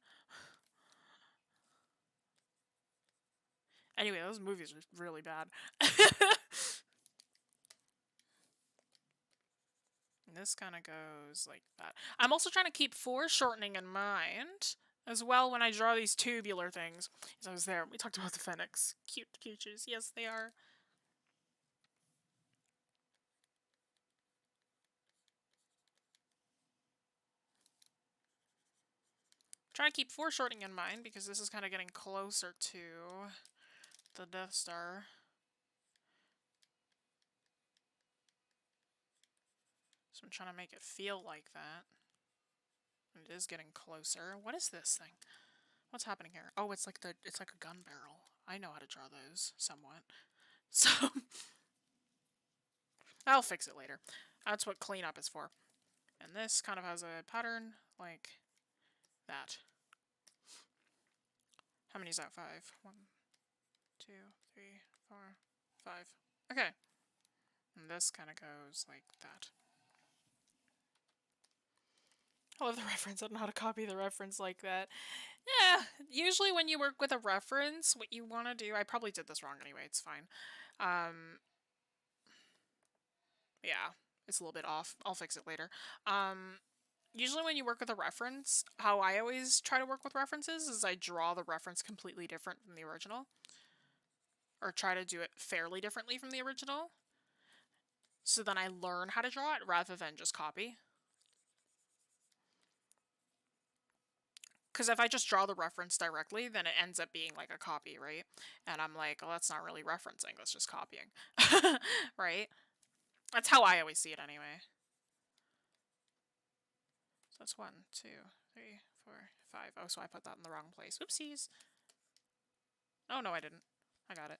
Speaker 1: Anyway, those movies are really bad. And this kind of goes like that. I'm also trying to keep foreshortening in mind as well when I draw these tubular things. As I was there, we talked about the fennecs. Cute creatures. Yes, they are. Trying to keep foreshortening in mind because this is kind of getting closer to the Death Star. So I'm trying to make it feel like that. It is getting closer. What is this thing? What's happening here? Oh, it's like a gun barrel. I know how to draw those somewhat. So I'll fix it later. That's what cleanup is for. And this kind of has a pattern like that. How many is that? 5. 1, 2, 3, 4, 5. Okay. And this kind of goes like that. I love the reference. I don't know how to copy the reference like that. Yeah, usually when you work with a reference, what you want to do... I probably did this wrong anyway, it's fine. Yeah, it's a little bit off. I'll fix it later. Usually when you work with a reference, how I always try to work with references is I draw the reference completely different from the original. Or try to do it fairly differently from the original. So then I learn how to draw it rather than just copy. Because if I just draw the reference directly, then it ends up being like a copy, right? And I'm like, well, that's not really referencing, that's just copying. Right? That's how I always see it anyway. So that's 1, 2, 3, 4, 5. Oh, so I put that in the wrong place. Oopsies. Oh, no, I didn't. I got it.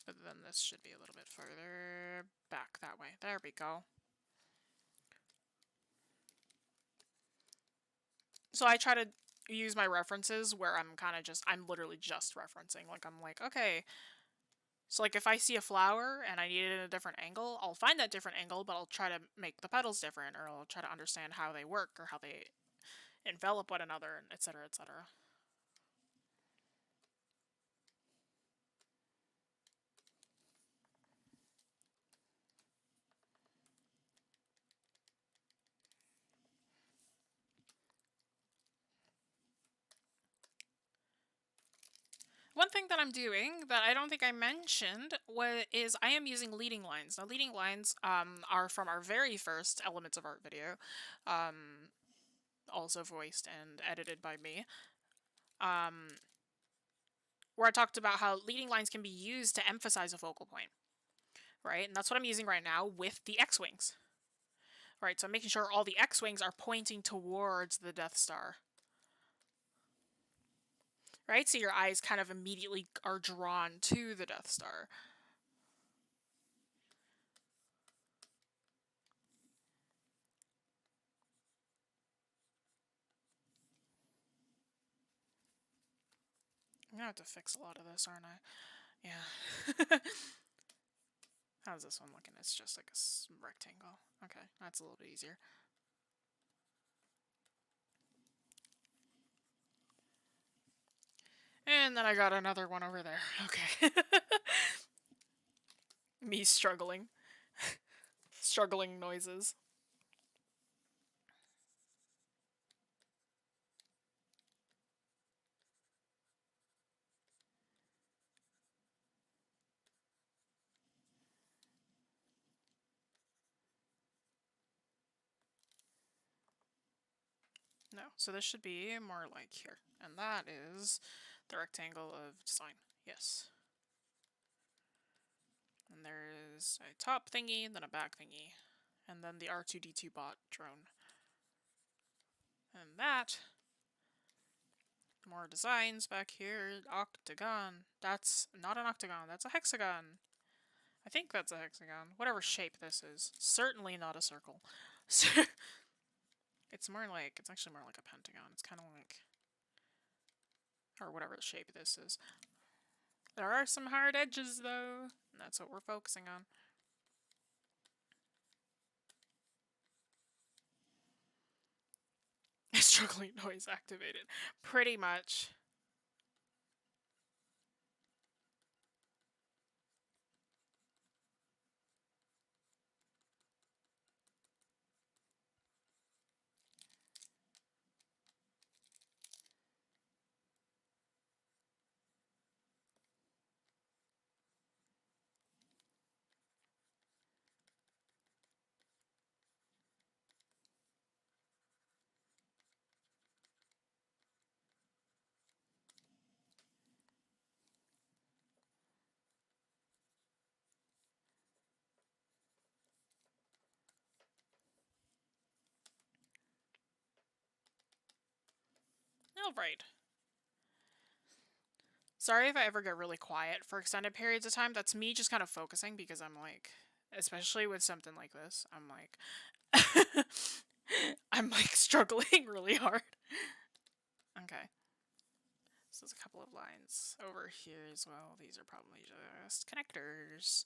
Speaker 1: But then this should be a little bit further back that way. There we go. So I try to use my references where I'm literally just referencing. Like, I'm like, okay, so like if I see a flower and I need it in a different angle, I'll find that different angle, but I'll try to make the petals different, or I'll try to understand how they work or how they envelop one another, etc., etc. One thing that I'm doing that I don't think I mentioned is I am using leading lines. Now, leading lines are from our very first Elements of Art video, also voiced and edited by me, where I talked about how leading lines can be used to emphasize a focal point, right? And that's what I'm using right now with the X-Wings, right? So I'm making sure all the X-Wings are pointing towards the Death Star. Right? So your eyes kind of immediately are drawn to the Death Star. I'm gonna have to fix a lot of this, aren't I? Yeah. How's this one looking? It's just like a rectangle. Okay, that's a little bit easier. And then I got another one over there. Okay. Me struggling. Struggling noises. No, so this should be more like here. And that is the rectangle of design. Yes. And there's a top thingy, then a back thingy, and then the R2-D2 bot drone. And that, more designs back here, octagon. That's not an octagon, that's a hexagon. I think that's a hexagon, whatever shape this is. Certainly not a circle. It's more like, it's actually more like a pentagon. It's kind of like, or whatever shape this is. There are some hard edges though, and that's what we're focusing on. Struggling noise activated. Pretty much. Alright. Sorry if I ever get really quiet for extended periods of time. That's me just kind of focusing because I'm like, especially with something like this, I'm like, I'm like struggling really hard. Okay. So there's a couple of lines over here as well. These are probably just connectors.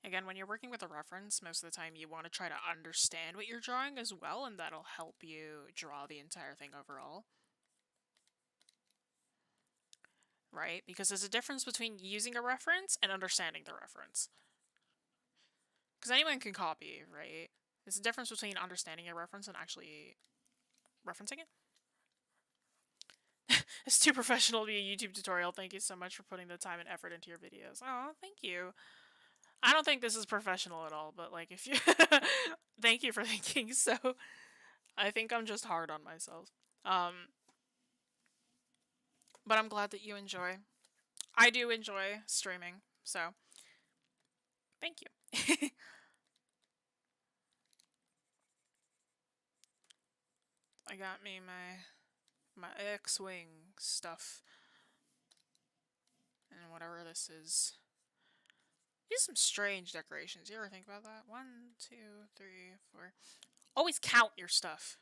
Speaker 1: Again, when you're working with a reference, most of the time you want to try to understand what you're drawing as well, and that'll help you draw the entire thing overall. Right? Because there's a difference between using a reference and understanding the reference. Because anyone can copy, right? There's a difference between understanding a reference and actually referencing it. It's too professional to be a YouTube tutorial. Thank you so much for putting the time and effort into your videos. Oh, thank you. I don't think this is professional at all, but like if you... Thank you for thinking so. I think I'm just hard on myself. But I'm glad that you enjoy. I do enjoy streaming, so thank you. I got me my X-Wing stuff. And whatever this is. These are some strange decorations. You ever think about that? 1, 2, 3, 4. Always count your stuff.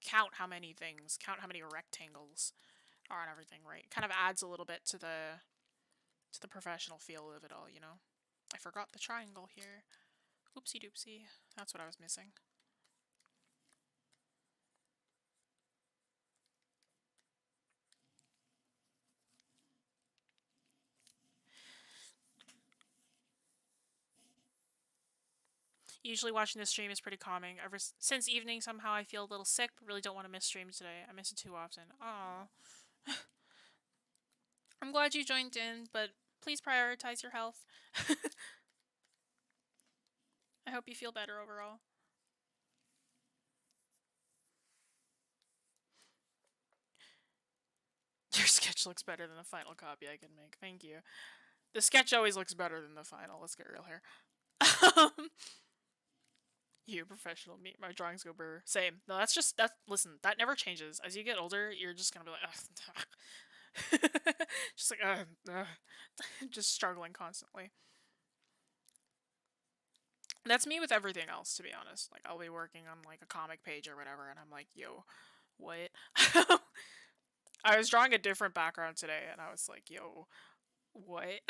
Speaker 1: Count how many things. Count how many rectangles are on everything, right? It kind of adds a little bit to the professional feel of it all, you know? I forgot the triangle here. Oopsie doopsie. That's what I was missing. Usually watching this stream is pretty calming. Ever since evening, somehow I feel a little sick, but really don't want to miss stream today. I miss it too often. Aww. I'm glad you joined in, but please prioritize your health. I hope you feel better overall. Your sketch looks better than the final copy I can make. Thank you. The sketch always looks better than the final. Let's get real here. You professional, me, my drawings go brr. Same. No, listen, that never changes. As you get older, you're just gonna be like, just like, just struggling constantly. That's me with everything else, to be honest. Like, I'll be working on like a comic page or whatever, and I'm like, yo, what? I was drawing a different background today, and I was like, yo, what?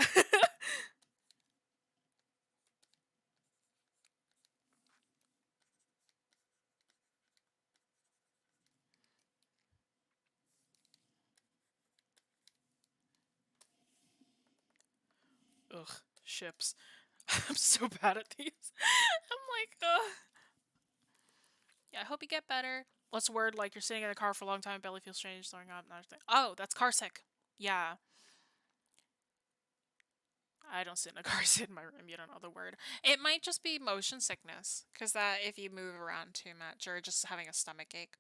Speaker 1: Ugh, ships. I'm so bad at these. I'm like, ugh. Yeah, I hope you get better. What's the word? Like, you're sitting in the car for a long time, belly feels strange, throwing up, not a thing. Oh, that's car sick. Yeah. I don't sit in a car, I sit in my room, you don't know the word. It might just be motion sickness, because that if you move around too much, or just having a stomach ache.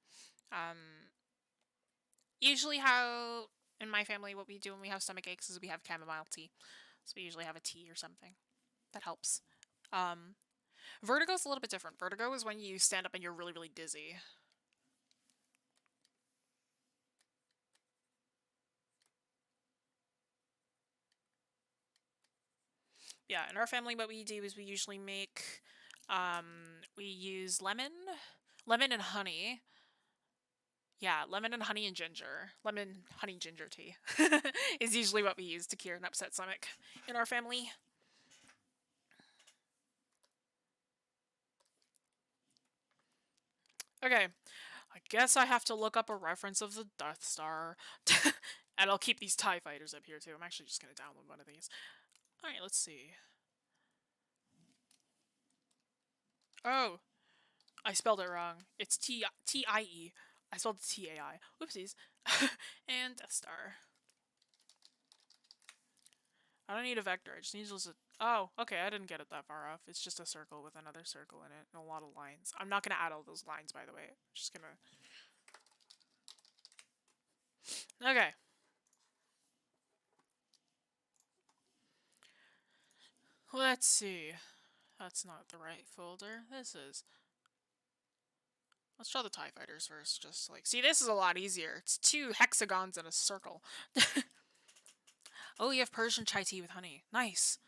Speaker 1: Usually how, in my family, what we do when we have stomach aches is we have chamomile tea. So we usually have a tea or something. That helps. Vertigo's a little bit different. Vertigo is when you stand up and you're really, really dizzy. Yeah, in our family, what we do is we usually make, we use lemon and honey. Yeah, lemon and honey and ginger. Lemon, honey, ginger tea is usually what we use to cure an upset stomach in our family. Okay, I guess I have to look up a reference of the Death Star. And I'll keep these TIE fighters up here too. I'm actually just going to download one of these. Alright, let's see. Oh, I spelled it wrong. It's T-I-E. I spelled it T-A-I. Whoopsies. And Death Star. I don't need a vector. I just need to... Oh, okay, I didn't get it that far off. It's just a circle with another circle in it and a lot of lines. I'm not going to add all those lines, by the way. I'm just going to... Okay. Let's see. That's not the right folder. This is... Let's draw the TIE fighters first, just like... See, this is a lot easier. It's 2 hexagons in a circle. Oh, you have Persian chai tea with honey. Nice.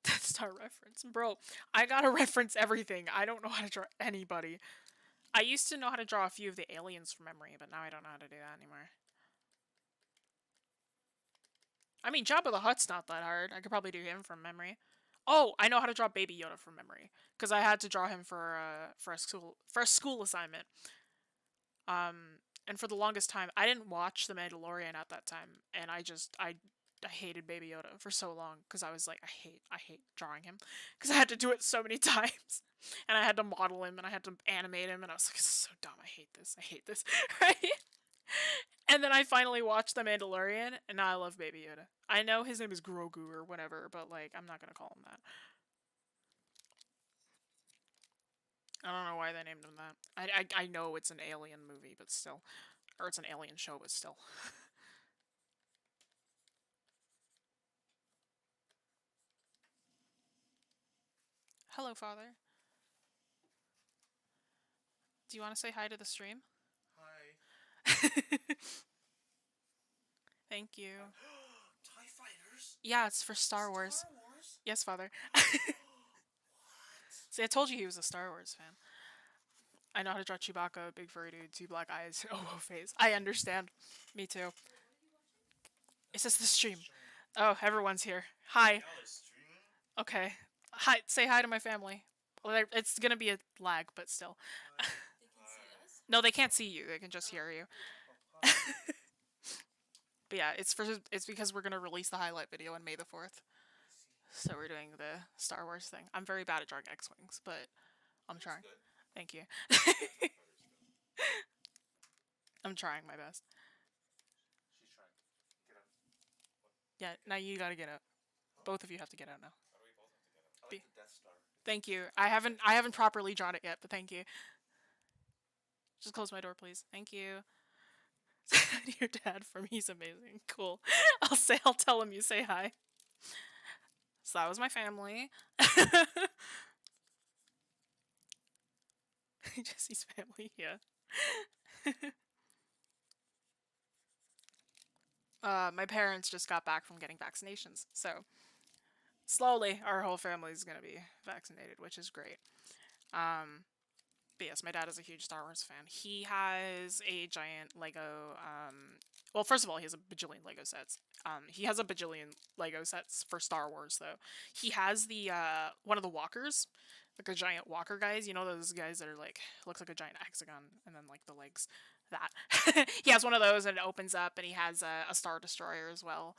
Speaker 1: Death Star reference. Bro, I gotta reference everything. I don't know how to draw anybody. I used to know how to draw a few of the aliens from memory, but now I don't know how to do that anymore. I mean, Jabba the Hutt's not that hard. I could probably do him from memory. Oh, I know how to draw Baby Yoda from memory because I had to draw him for a school assignment. And for the longest time, I didn't watch The Mandalorian at that time, and I hated Baby Yoda for so long because I was like, I hate drawing him because I had to do it so many times, and I had to model him and I had to animate him, and I was like, this is so dumb. I hate this, right? And then I finally watched The Mandalorian, and now I love Baby Yoda. I know his name is Grogu or whatever, but like, I'm not gonna call him that. I don't know why they named him that. I know it's an alien movie, but still. Or it's an alien show, but still. Hello, Father. Do you want to say hi to the stream?
Speaker 2: Hi.
Speaker 1: Thank you.
Speaker 2: TIE fighters?
Speaker 1: Yeah, it's for Star Wars.
Speaker 2: Star Wars?
Speaker 1: Yes, Father. See, I told you he was a Star Wars fan. I know how to draw Chewbacca, big furry dude, 2 black eyes, oh face. I understand. Me too. It says the stream. Oh, everyone's here. Hi. Okay. Hi, say hi to my family. Well, it's gonna be a lag, but still.
Speaker 2: Hi. Hi.
Speaker 1: No, they can't see you. They can just hear you.
Speaker 2: Oh, hi.
Speaker 1: But yeah, it's because we're gonna release the highlight video on May 4th.
Speaker 2: I see.
Speaker 1: So we're doing the Star Wars thing. I'm very bad at drawing X-wings, but I'm
Speaker 2: It's
Speaker 1: trying.
Speaker 2: good.
Speaker 1: Thank you.
Speaker 2: TIE fighter's good.
Speaker 1: I'm trying my best.
Speaker 2: She's trying. Get out. What?
Speaker 1: Yeah, now you gotta get out.
Speaker 2: Huh?
Speaker 1: Both of you have to get out now.
Speaker 2: How do we both have to get out? I like
Speaker 1: Be-
Speaker 2: the Death Star.
Speaker 1: Thank you. I haven't properly drawn it yet, but thank you. Just close my door, please. Thank you. Say hi to your dad for me. He's amazing. Cool. I'll tell him you say hi. So that was my family. Jesse's family, yeah. My parents just got back from getting vaccinations, so slowly our whole family is gonna be vaccinated, which is great. But yes, my dad is a huge Star Wars fan. He has a giant Lego. Well, first of all, he has a bajillion Lego sets. He has a bajillion Lego sets for Star Wars, though. He has the one of the walkers, like a giant walker guys. You know those guys that are like looks like a giant hexagon, and then like the legs. That he has one of those, and it opens up, and he has a Star Destroyer as well.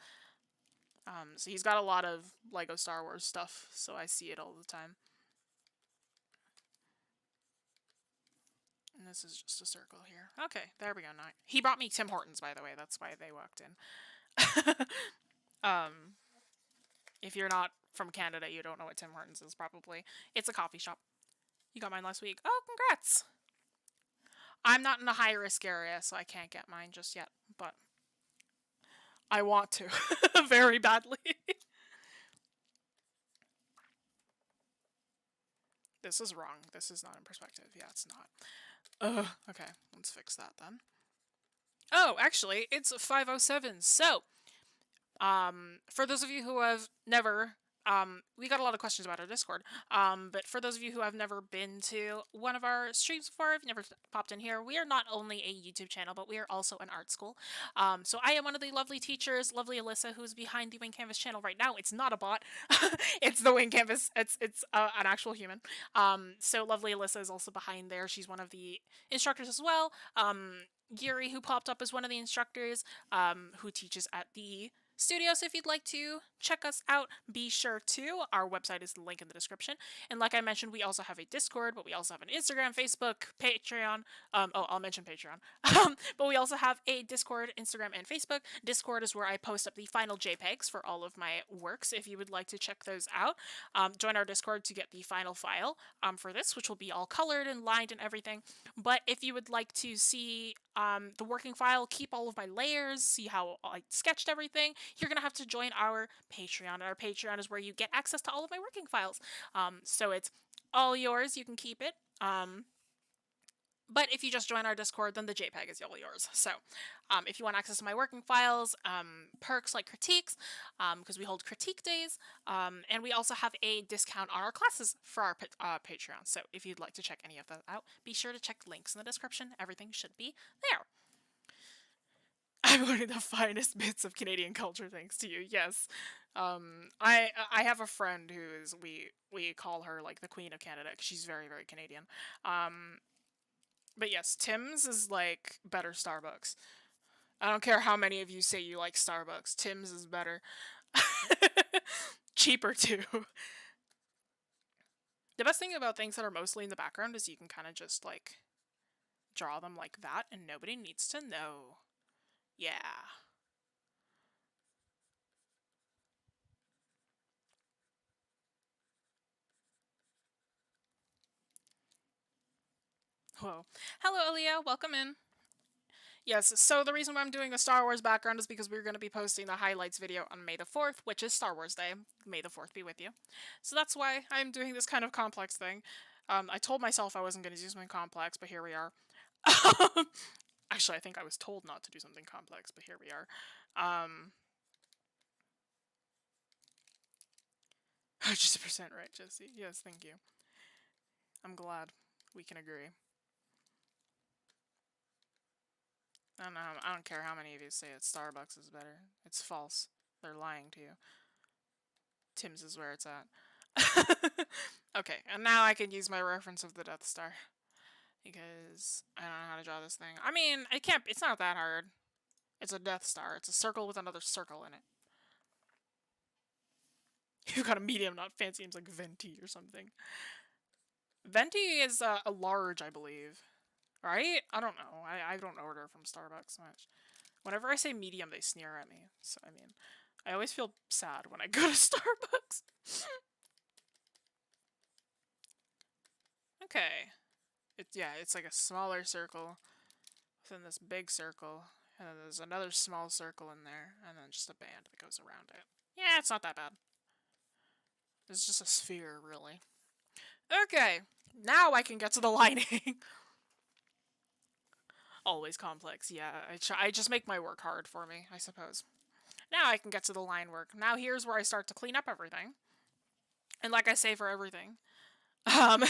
Speaker 1: So he's got a lot of Lego Star Wars stuff. So I see it all the time. And this is just a circle here. Okay, there we go. Now he brought me Tim Hortons, by the way. That's why they walked in. If you're not from Canada, you don't know what Tim Hortons is. Probably it's a coffee shop. You got mine last week. Oh, congrats! I'm not in a high risk area, so I can't get mine just yet. But I want to very badly. This is wrong. This is not in perspective. Yeah, it's not. Okay, let's fix that then. Oh, actually, it's 5:07. So, for those of you who have never, we got a lot of questions about our Discord. But for those of you who have never been to one of our streams before, if you've never popped in here, we are not only a YouTube channel, but we are also an art school. So I am one of the lovely teachers, lovely Alyssa, who's behind the Wing Canvas channel right now. It's not a bot, it's the Wing Canvas. It's an actual human. So lovely Alyssa is also behind there. She's one of the instructors as well. Yuri, who popped up as one of the instructors, who teaches at the studio. So if you'd like to check us out, be sure to. Our website is the link in the description. And like I mentioned, we also have a Discord, but we also have an Instagram, Facebook, Patreon. I'll mention Patreon. But we also have a Discord, Instagram, and Facebook. Discord is where I post up the final JPEGs for all of my works. If you would like to check those out, join our Discord to get the final file for this, which will be all colored and lined and everything. But if you would like to see the working file, keep all of my layers, see how I sketched everything, you're going to have to join our Patreon. Our Patreon is where you get access to all of my working files. So it's all yours. You can keep it. But if you just join our Discord, then the JPEG is all yours. So if you want access to my working files, perks like critiques, because we hold critique days, and we also have a discount on our classes for our Patreon. So if you'd like to check any of that out, be sure to check links in the description. Everything should be there. I'm one of the finest bits of Canadian culture, thanks to you. Yes, I have a friend who is we call her like the Queen of Canada because she's very very Canadian. But yes, Tim's is like better Starbucks. I don't care how many of you say you like Starbucks. Tim's is better. Cheaper too. The best thing about things that are mostly in the background is you can kind of just like draw them like that and nobody needs to know. Yeah. Whoa. Hello, Aaliyah. Welcome in. Yes, so the reason why I'm doing a Star Wars background is because we're going to be posting the highlights video on May 4th, which is Star Wars Day. May the 4th be with you. So that's why I'm doing this kind of complex thing. I told myself I wasn't going to do something complex, but here we are. Actually, I think I was told not to do something complex, but here we are. 100% right, Jesse. Yes, thank you. I'm glad we can agree. I don't know. I don't care how many of you say it. Starbucks is better. It's false. They're lying to you. Tim's is where it's at. Okay, and now I can use my reference of the Death Star. Because I don't know how to draw this thing. I mean, it's not that hard. It's a Death Star. It's a circle with another circle in it. You've got a medium, not fancy names like Venti or something. Venti is a large, I believe. Right? I don't know. I don't order from Starbucks much. Whenever I say medium, they sneer at me. So, I mean, I always feel sad when I go to Starbucks. Okay. It's like a smaller circle within this big circle. And then there's another small circle in there. And then just a band that goes around it. Yeah, it's not that bad. It's just a sphere, really. Okay. Now I can get to the lining. Always complex. Yeah, I just make my work hard for me, I suppose. Now I can get to the line work. Now here's where I start to clean up everything. And like I say for everything, like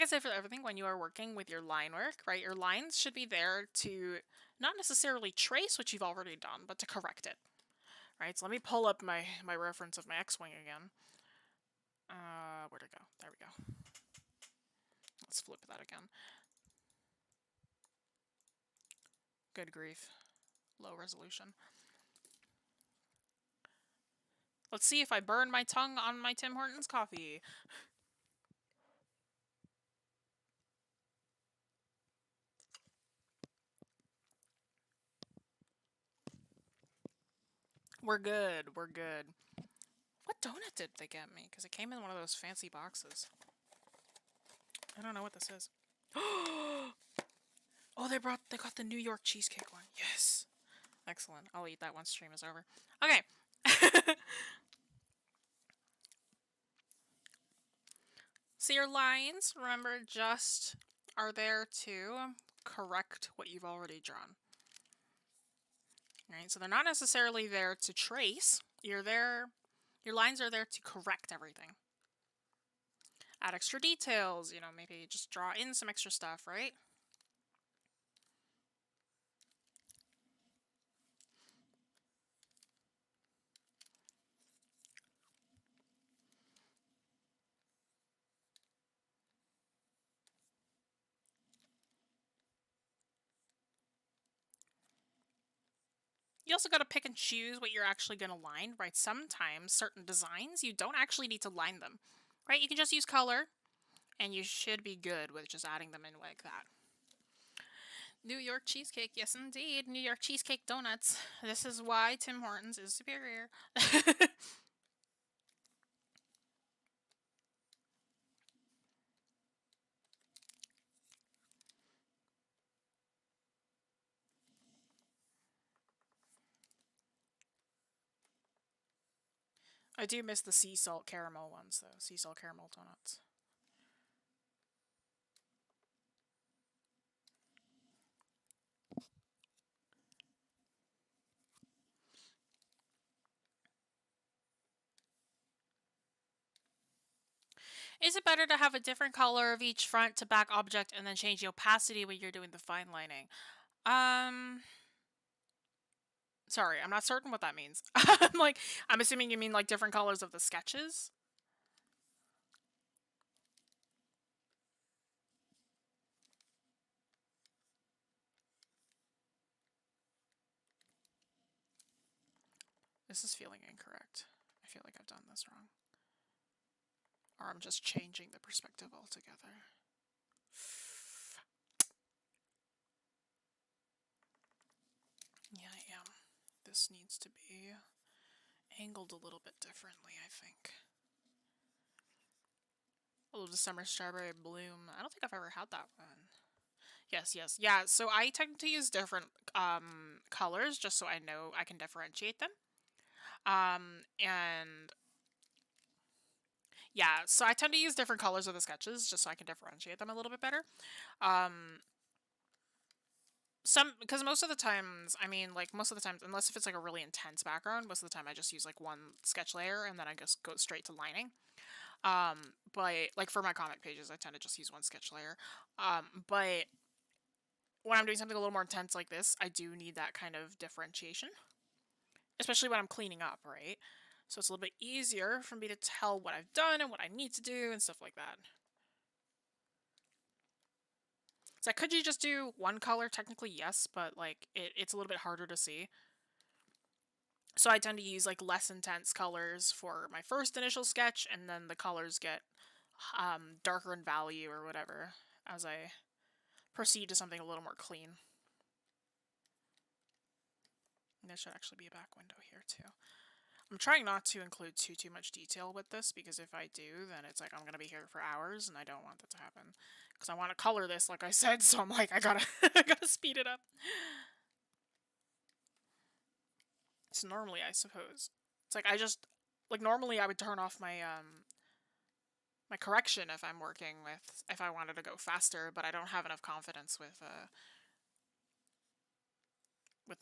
Speaker 1: I say for everything, when you are working with your line work, right, your lines should be there to not necessarily trace what you've already done, but to correct it. Right, so let me pull up my reference of my X-Wing again. Where'd it go? There we go. Let's flip that again. Good grief. Low resolution. Let's see if I burn my tongue on my Tim Hortons coffee. We're good. We're good. What donut did they get me? Because it came in one of those fancy boxes. I don't know what this is. Oh, they got the New York cheesecake one. Yes. Excellent. I'll eat that once stream is over. Okay. So your lines, remember, just are there to correct what you've already drawn. Right? So they're not necessarily there to trace. Your lines are there to correct everything. Add extra details, maybe just draw in some extra stuff, right? You also got to pick and choose what you're actually going to line, right? Sometimes certain designs, you don't actually need to line them, right? You can just use color, and you should be good with just adding them in like that. New York cheesecake, yes indeed. New York cheesecake donuts. This is why Tim Hortons is superior. I do miss the sea salt caramel ones, though. Sea salt caramel donuts. Is it better to have a different color of each front to back object and then change the opacity when you're doing the fine lining? Sorry, I'm not certain what that means. I'm assuming you mean like different colors of the sketches? This is feeling incorrect. I feel like I've done this wrong. Or I'm just changing the perspective altogether. Yeah, I am. This needs to be angled a little bit differently, I think. A little December Strawberry Bloom. I don't think I've ever had that one. Yes. Yeah, so I tend to use different colors just so I know I can differentiate them. And yeah, so I tend to use different colors of the sketches just so I can differentiate them a little bit better. Because most of the times, unless if it's like a really intense background, most of the time I just use like one sketch layer and then I just go straight to lining. But like for my comic pages, I tend to just use one sketch layer. But when I'm doing something a little more intense like this, I do need that kind of differentiation, especially when I'm cleaning up, right? So it's a little bit easier for me to tell what I've done and what I need to do and stuff like that. So could you just do one color? Technically, yes, but like it's a little bit harder to see. So I tend to use like less intense colors for my first initial sketch, and then the colors get darker in value or whatever as I proceed to something a little more clean. And there should actually be a back window here too. I'm trying not to include too much detail with this, because if I do, then it's like I'm gonna be here for hours, and I don't want that to happen. Because I want to color this, like I said, so I'm like, I gotta, I gotta speed it up. So normally, I suppose, it's like I just, like normally I would turn off my my correction if I'm working with, if I wanted to go faster, but I don't have enough confidence with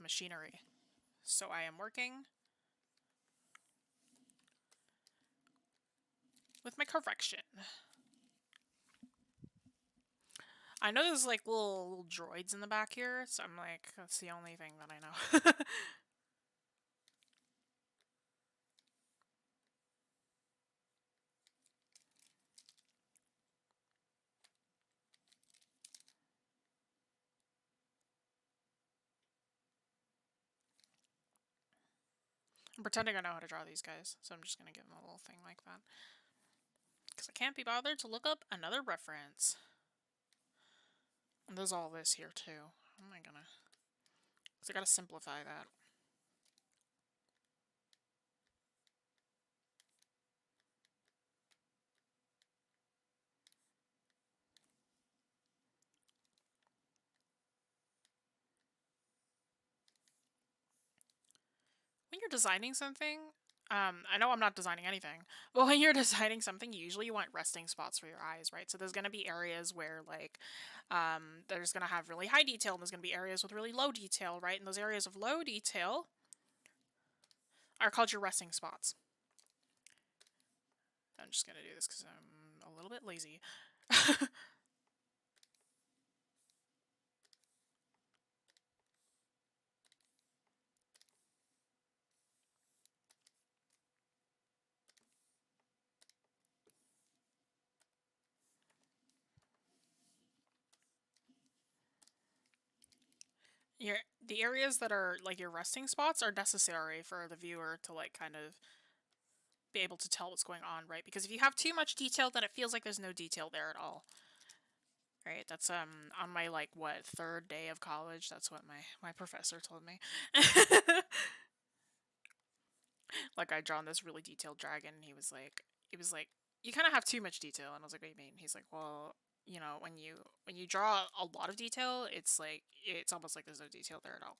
Speaker 1: machinery. So I am working with my correction. I know there's like little droids in the back here, so I'm like, that's the only thing that I know. I'm pretending I know how to draw these guys, so I'm just gonna give them a little thing like that. Because I can't be bothered to look up another reference. And there's all this here too. How am I gonna... Because I gotta simplify that. When you're designing something, I know I'm not designing anything, but when you're designing something, usually you want resting spots for your eyes, right? So there's going to be areas where, like, there's going to have really high detail, and there's going to be areas with really low detail, right? And those areas of low detail are called your resting spots. I'm just going to do this because I'm a little bit lazy. The areas that are like your resting spots are necessary for the viewer to like kind of be able to tell what's going on, right? Because if you have too much detail, then it feels like there's no detail there at all. Right? That's on my like what, third day of college, that's what my professor told me. Like I'd drawn this really detailed dragon, and he was like, you kind of have too much detail. And I was like, what do you mean? He's like, well, you know, when you draw a lot of detail, it's like it's almost like there's no detail there at all,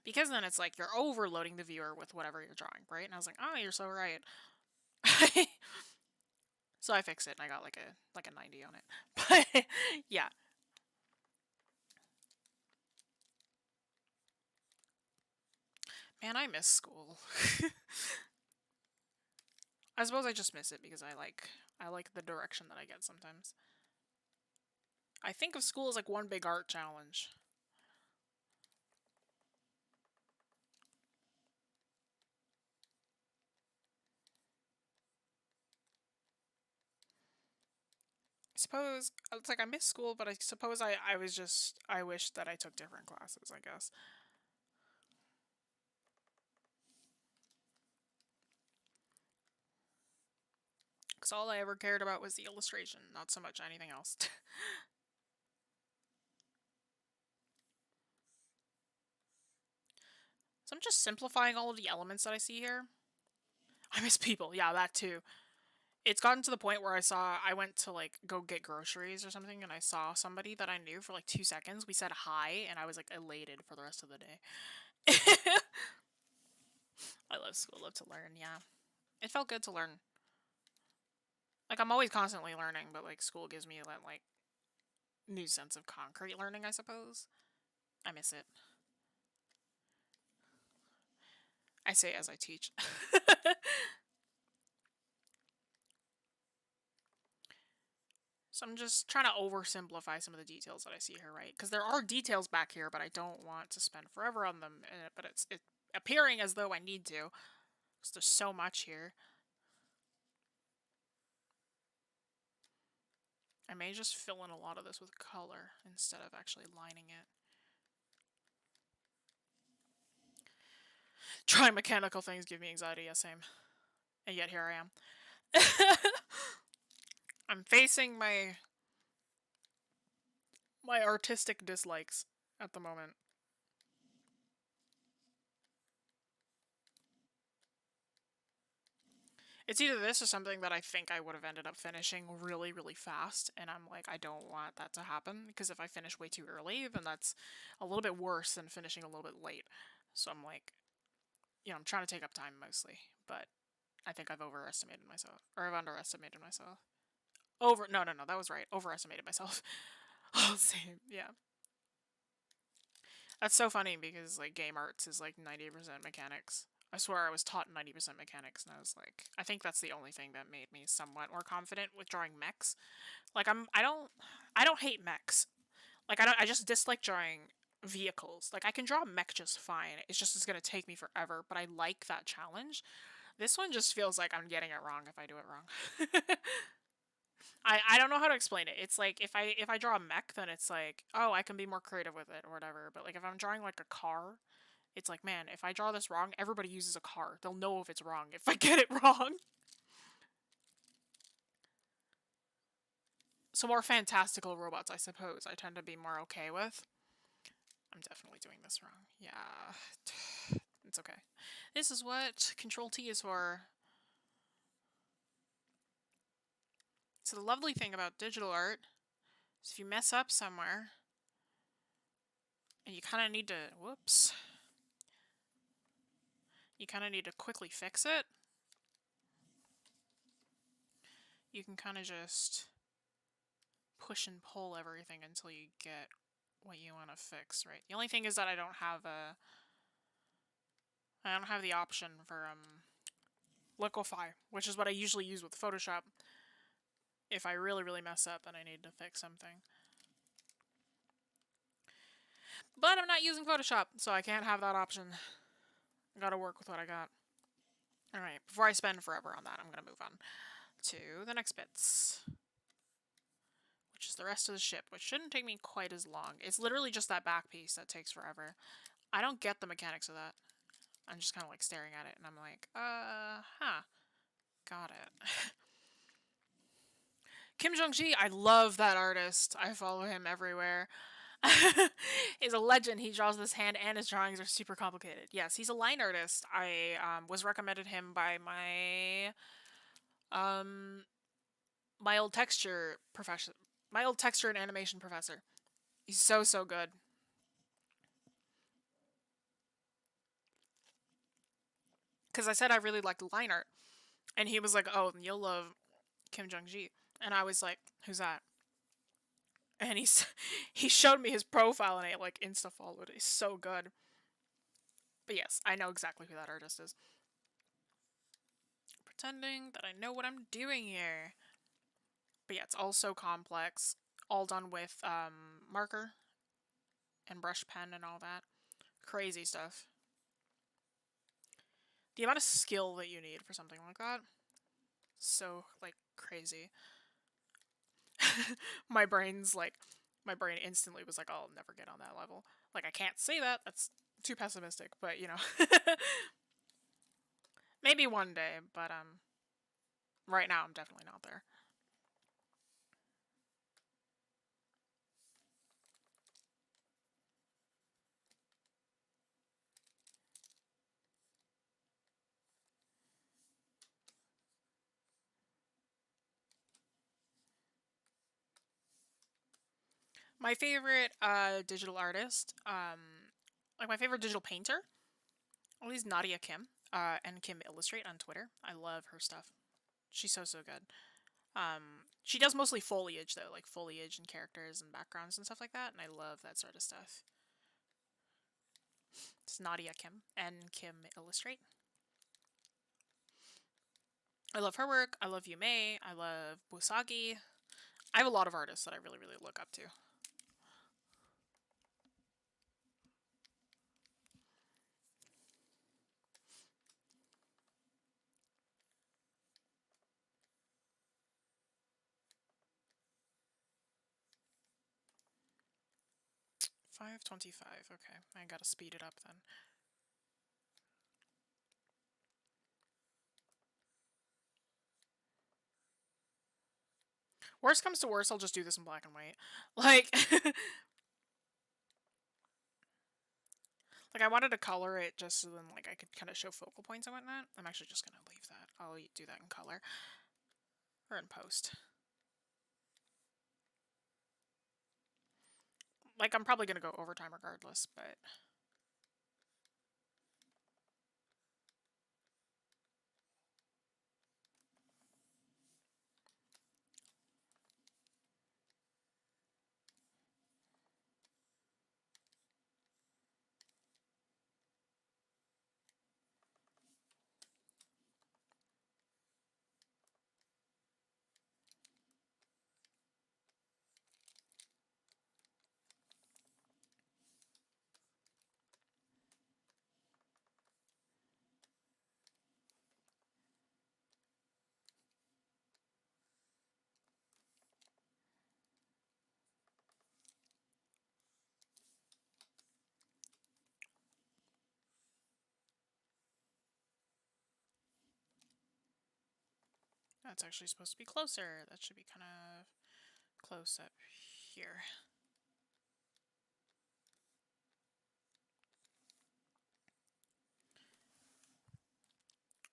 Speaker 1: because then it's like you're overloading the viewer with whatever you're drawing, right? And I was like, oh, you're so right. So I fixed it, and I got like a 90 on it. But yeah. Man, I miss school. I suppose I just miss it because I like the direction that I get sometimes. I think of school as like one big art challenge. I suppose it's like I miss school, but I suppose I was just, I wish that I took different classes, I guess. Because all I ever cared about was the illustration, not so much anything else. So I'm just simplifying all of the elements that I see here. I miss people, yeah, that too. It's gotten to the point where I went to like go get groceries or something, and I saw somebody that I knew for like 2 seconds. We said hi, and I was like elated for the rest of the day. I love school, love to learn, yeah. It felt good to learn. Like, I'm always constantly learning, but like school gives me that like new sense of concrete learning, I suppose. I miss it. I say as I teach. So I'm just trying to oversimplify some of the details that I see here, right? Because there are details back here, but I don't want to spend forever on them. But it's appearing as though I need to. because there's so much here. I may just fill in a lot of this with color instead of actually lining it. Trying mechanical things give me anxiety, yeah, same. And yet here I am. I'm facing my artistic dislikes at the moment. It's either this or something that I think I would have ended up finishing really, really fast, and I'm like, I don't want that to happen, because if I finish way too early, then that's a little bit worse than finishing a little bit late. So I'm like, you know, I'm trying to take up time mostly, but I think I've overestimated myself, or I've underestimated myself. No, that was right. Overestimated myself. Oh, same, yeah. That's so funny because, like, game arts is like 90% mechanics. I swear I was taught 90% mechanics, and I was like, I think that's the only thing that made me somewhat more confident with drawing mechs. Like, I don't hate mechs. Like, I just dislike drawing vehicles. Like, I can draw a mech just fine. It's gonna take me forever, but I like that challenge. This one just feels like I'm getting it wrong if I do it wrong. I don't know how to explain it. It's like if I draw a mech, then it's like, oh, I can be more creative with it or whatever. But like if I'm drawing like a car, it's like, man, if I draw this wrong, everybody uses a car. They'll know if it's wrong if I get it wrong. So more fantastical robots, I suppose, I tend to be more okay with. I'm definitely doing this wrong. Yeah. It's okay. This is what Control T is for. So the lovely thing about digital art is if you mess up somewhere, and you kind of need to, whoops, you kind of need to quickly fix it, you can kind of just push and pull everything until you get what you want to fix, right? The only thing is that I don't have the option for liquify, which is what I usually use with Photoshop. If I really, really mess up and I need to fix something. But I'm not using Photoshop, so I can't have that option. I gotta work with what I got. Alright, before I spend forever on that, I'm gonna move on to the next bits. Which is the rest of the ship, which shouldn't take me quite as long. It's literally just that back piece that takes forever. I don't get the mechanics of that. I'm just kind of like staring at it, and I'm like, huh. Got it. Kim Jong-ji, I love that artist. I follow him everywhere. He's a legend. He draws this hand, and his drawings are super complicated. Yes, he's a line artist. I was recommended him by my old texture professor, my old texture and animation professor. He's so, so good. Because I said I really liked line art, and he was like, "Oh, you'll love Kim Jong-ji," and I was like, "Who's that?" And he showed me his profile, and I like insta followed. He's so good. But yes, I know exactly who that artist is. Pretending that I know what I'm doing here. But yeah, it's all so complex. All done with marker and brush pen and all that. Crazy stuff. The amount of skill that you need for something like that, so like crazy. my brain instantly was like, I'll never get on that level. Like, I can't say that. That's too pessimistic, but you know. Maybe one day, but right now I'm definitely not there. My favorite digital artist, like my favorite digital painter, at least Nadia Kim, and Kim Illustrate on Twitter. I love her stuff. She's so, so good. She does mostly foliage though, like foliage and characters and backgrounds and stuff like that, and I love that sort of stuff. It's Nadia Kim and Kim Illustrate. I love her work. I love Yume. I love Busagi. I have a lot of artists that I really, really look up to. 5:25. Okay, I gotta speed it up then. Worst comes to worst, I'll just do this in black and white. Like, like I wanted to color it just so then like I could kind of show focal points and whatnot. I'm actually just gonna leave that. I'll do that in color or in post. Like I'm probably gonna go overtime regardless, but. That's actually supposed to be closer. That should be kind of close up here.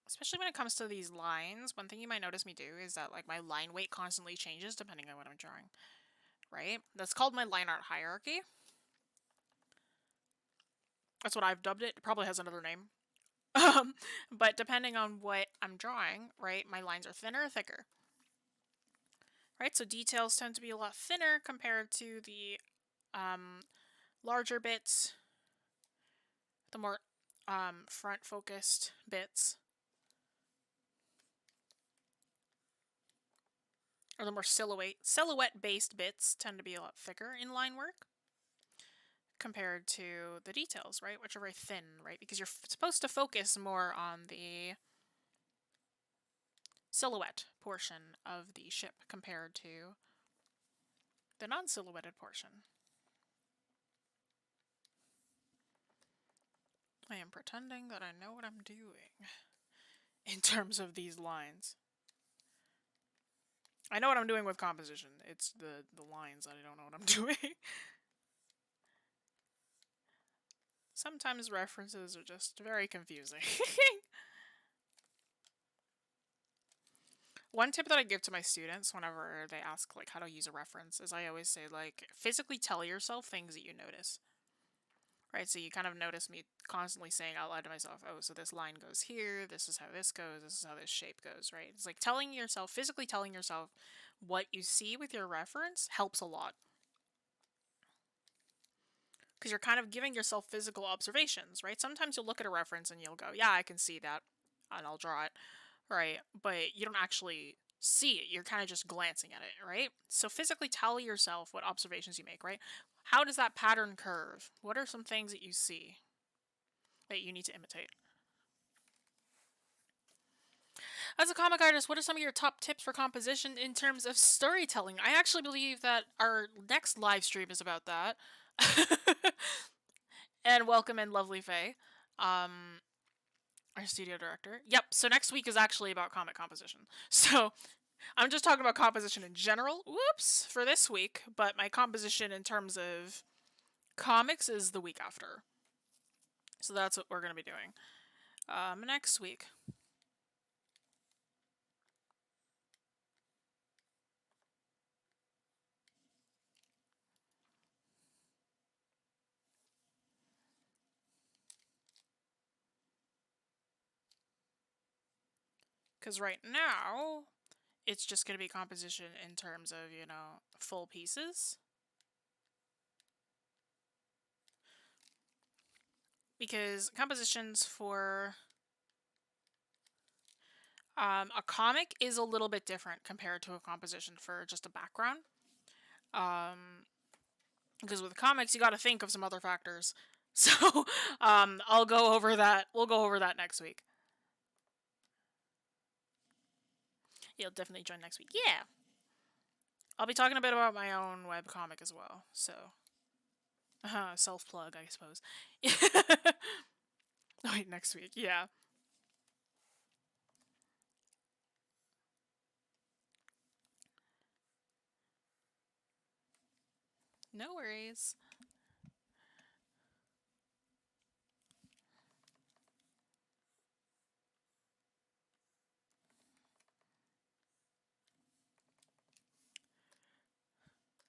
Speaker 1: Especially when it comes to these lines, one thing you might notice me do is that like my line weight constantly changes depending on what I'm drawing, right? That's called my line art hierarchy. That's what I've dubbed it. It probably has another name. But depending on what I'm drawing, right, my lines are thinner or thicker. Right, so details tend to be a lot thinner compared to the larger bits, the more front-focused bits. Or the more silhouette-based bits tend to be a lot thicker in line work compared to the details, right, which are very thin, right, because you're supposed to focus more on the silhouette portion of the ship compared to the non-silhouetted portion. I am pretending that I know what I'm doing in terms of these lines. I know what I'm doing with composition. It's the lines that I don't know what I'm doing. Sometimes references are just very confusing. One tip that I give to my students whenever they ask like how to use a reference is I always say like physically tell yourself things that you notice. Right, so you kind of notice me constantly saying out loud to myself, oh, so this line goes here, this is how this goes, this is how this shape goes, right? It's like telling yourself, physically telling yourself what you see with your reference helps a lot. Because you're kind of giving yourself physical observations, right? Sometimes you'll look at a reference and you'll go, yeah, I can see that, and I'll draw it, right? But you don't actually see it. You're kind of just glancing at it, right? So physically tell yourself what observations you make, right? How does that pattern curve? What are some things that you see that you need to imitate? As a comic artist, what are some of your top tips for composition in terms of storytelling? I actually believe that our next live stream is about that. And welcome in Lovely Faye, our studio director. Yep, so next week is actually about comic composition. So I'm just talking about composition in general. Whoops, for this week, but my composition in terms of comics is the week after. So that's what we're going to be doing next week. Because right now, it's just going to be composition in terms of, you know, full pieces. Because compositions for a comic is a little bit different compared to a composition for just a background. Because with comics, you got to think of some other factors. So I'll go over that. We'll go over that next week. You'll definitely join next week. Yeah. I'll be talking a bit about my own webcomic as well. So Self-plug, I suppose. Oh, wait, next week, yeah. No worries.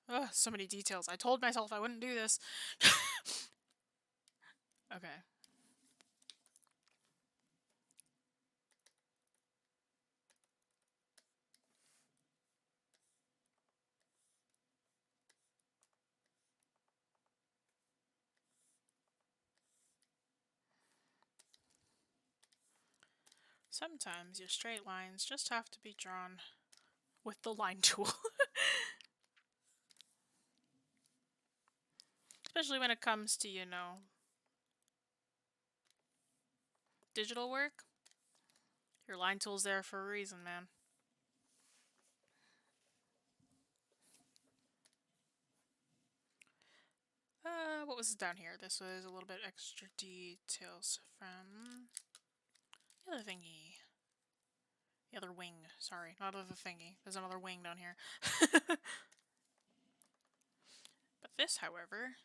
Speaker 1: Ugh, so many details. I told myself I wouldn't do this. Okay. Sometimes your straight lines just have to be drawn with the line tool. Especially when it comes to, you know, digital work. Your line tool's there for a reason, man. What was down here? This was a little bit extra details from the other thingy. The other wing. Sorry, not other thingy. There's another wing down here. But this, however,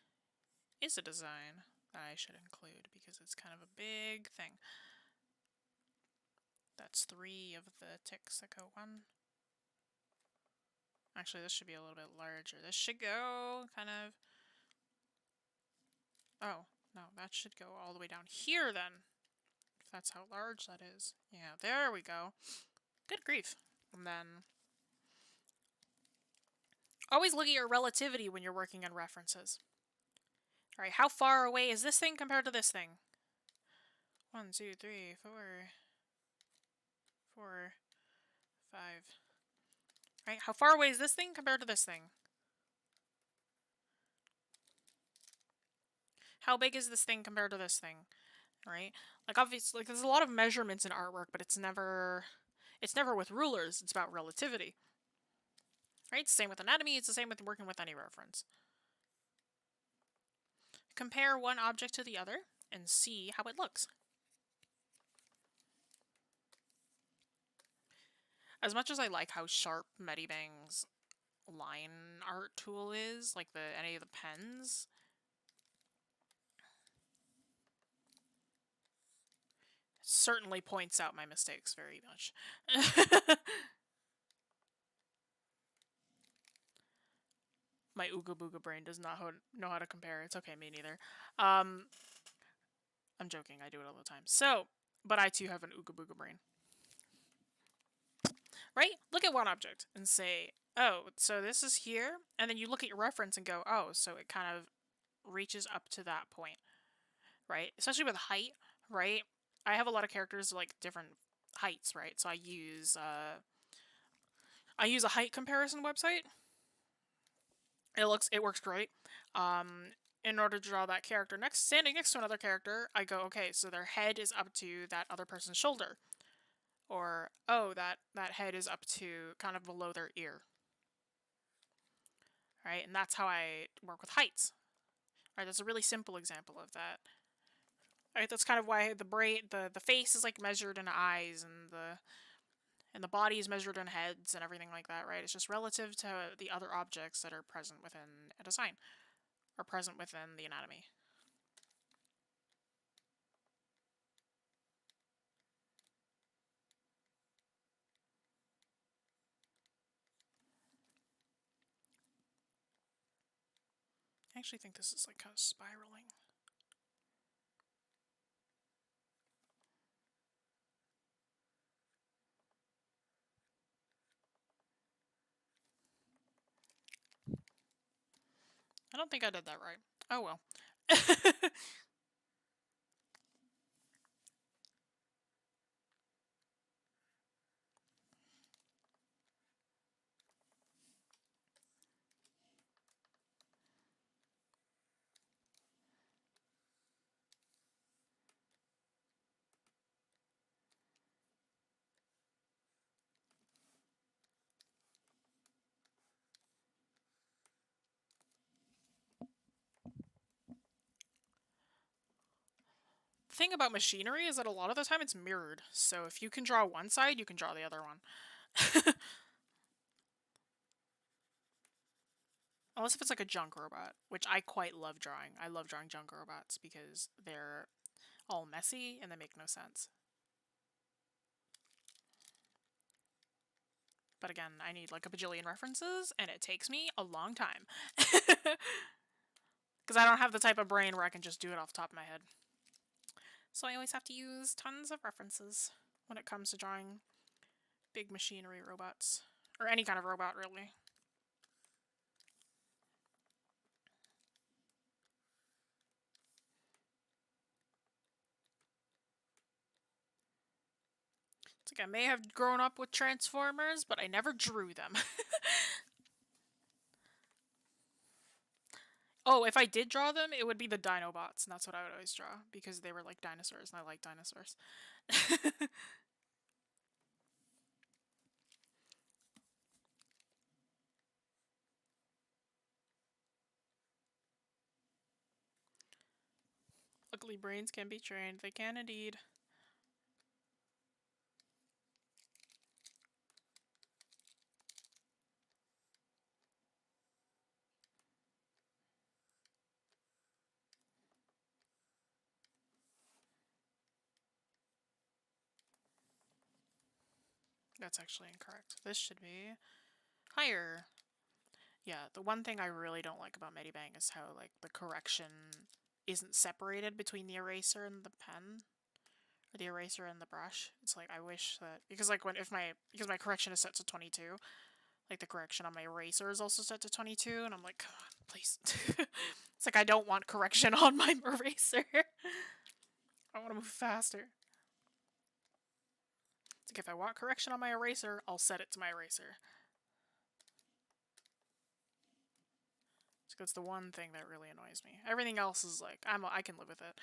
Speaker 1: is a design that I should include because it's kind of a big thing. That's 3 of the ticks that go 1. Actually, this should be a little bit larger. This should go kind of... Oh, no, that should go all the way down here then. If that's how large that is. Yeah, there we go. Good grief. And then... always look at your relativity when you're working on references. Alright, how far away is this thing compared to this thing? 1, 2, 3, 4... 4... 5... Right, how far away is this thing compared to this thing? How big is this thing compared to this thing? Right? Like, obviously, like, there's a lot of measurements in artwork, but it's never with rulers. It's about relativity. Right? It's the same with anatomy. It's the same with working with any reference. Compare one object to the other and see how it looks. As much as I like how sharp MediBang's line art tool is, like any of the pens, it certainly points out my mistakes very much. My Ooga Booga brain does not know how to compare. It's okay, me neither. I'm joking, I do it all the time. So, but I too have an Ooga Booga brain. Right? Look at one object and say, oh, so this is here, and then you look at your reference and go, oh, so it kind of reaches up to that point, right? Especially with height, right? I have a lot of characters like different heights, right? So I use a height comparison website. It works great. In order to draw that character standing next to another character, I go, okay, so their head is up to that other person's shoulder. Or, oh, that head is up to kind of below their ear. Right? And that's how I work with heights. Right? That's a really simple example of that. Right? That's kind of why the face is like measured in eyes, and the body is measured in heads and everything like that, right? It's just relative to the other objects that are present within a design, or present within the anatomy. I actually think this is like kind of spiraling. I don't think I did that right. Oh well. The thing about machinery is that a lot of the time it's mirrored. So if you can draw one side, you can draw the other one. Unless if it's like a junk robot, which I quite love drawing. I love drawing junk robots because they're all messy and they make no sense. But again, I need like a bajillion references and it takes me a long time. Because I don't have the type of brain where I can just do it off the top of my head. So I always have to use tons of references when it comes to drawing big machinery robots. Or any kind of robot, really. It's like I may have grown up with Transformers, but I never drew them. Oh, if I did draw them, it would be the Dinobots, and that's what I would always draw, because they were like dinosaurs, and I like dinosaurs. Ugly brains can be trained. They can indeed. That's actually incorrect. This should be higher. Yeah, the one thing I really don't like about MediBang is how like the correction isn't separated between the eraser and the pen. Or the eraser and the brush. It's like I wish that because like because my correction is set to 22, like the correction on my eraser is also set to 22, and I'm like, come on, please. It's like I don't want correction on my eraser. I want to move faster. It's like if I want correction on my eraser, I'll set it to my eraser. That's the one thing that really annoys me. Everything else is like I can live with it.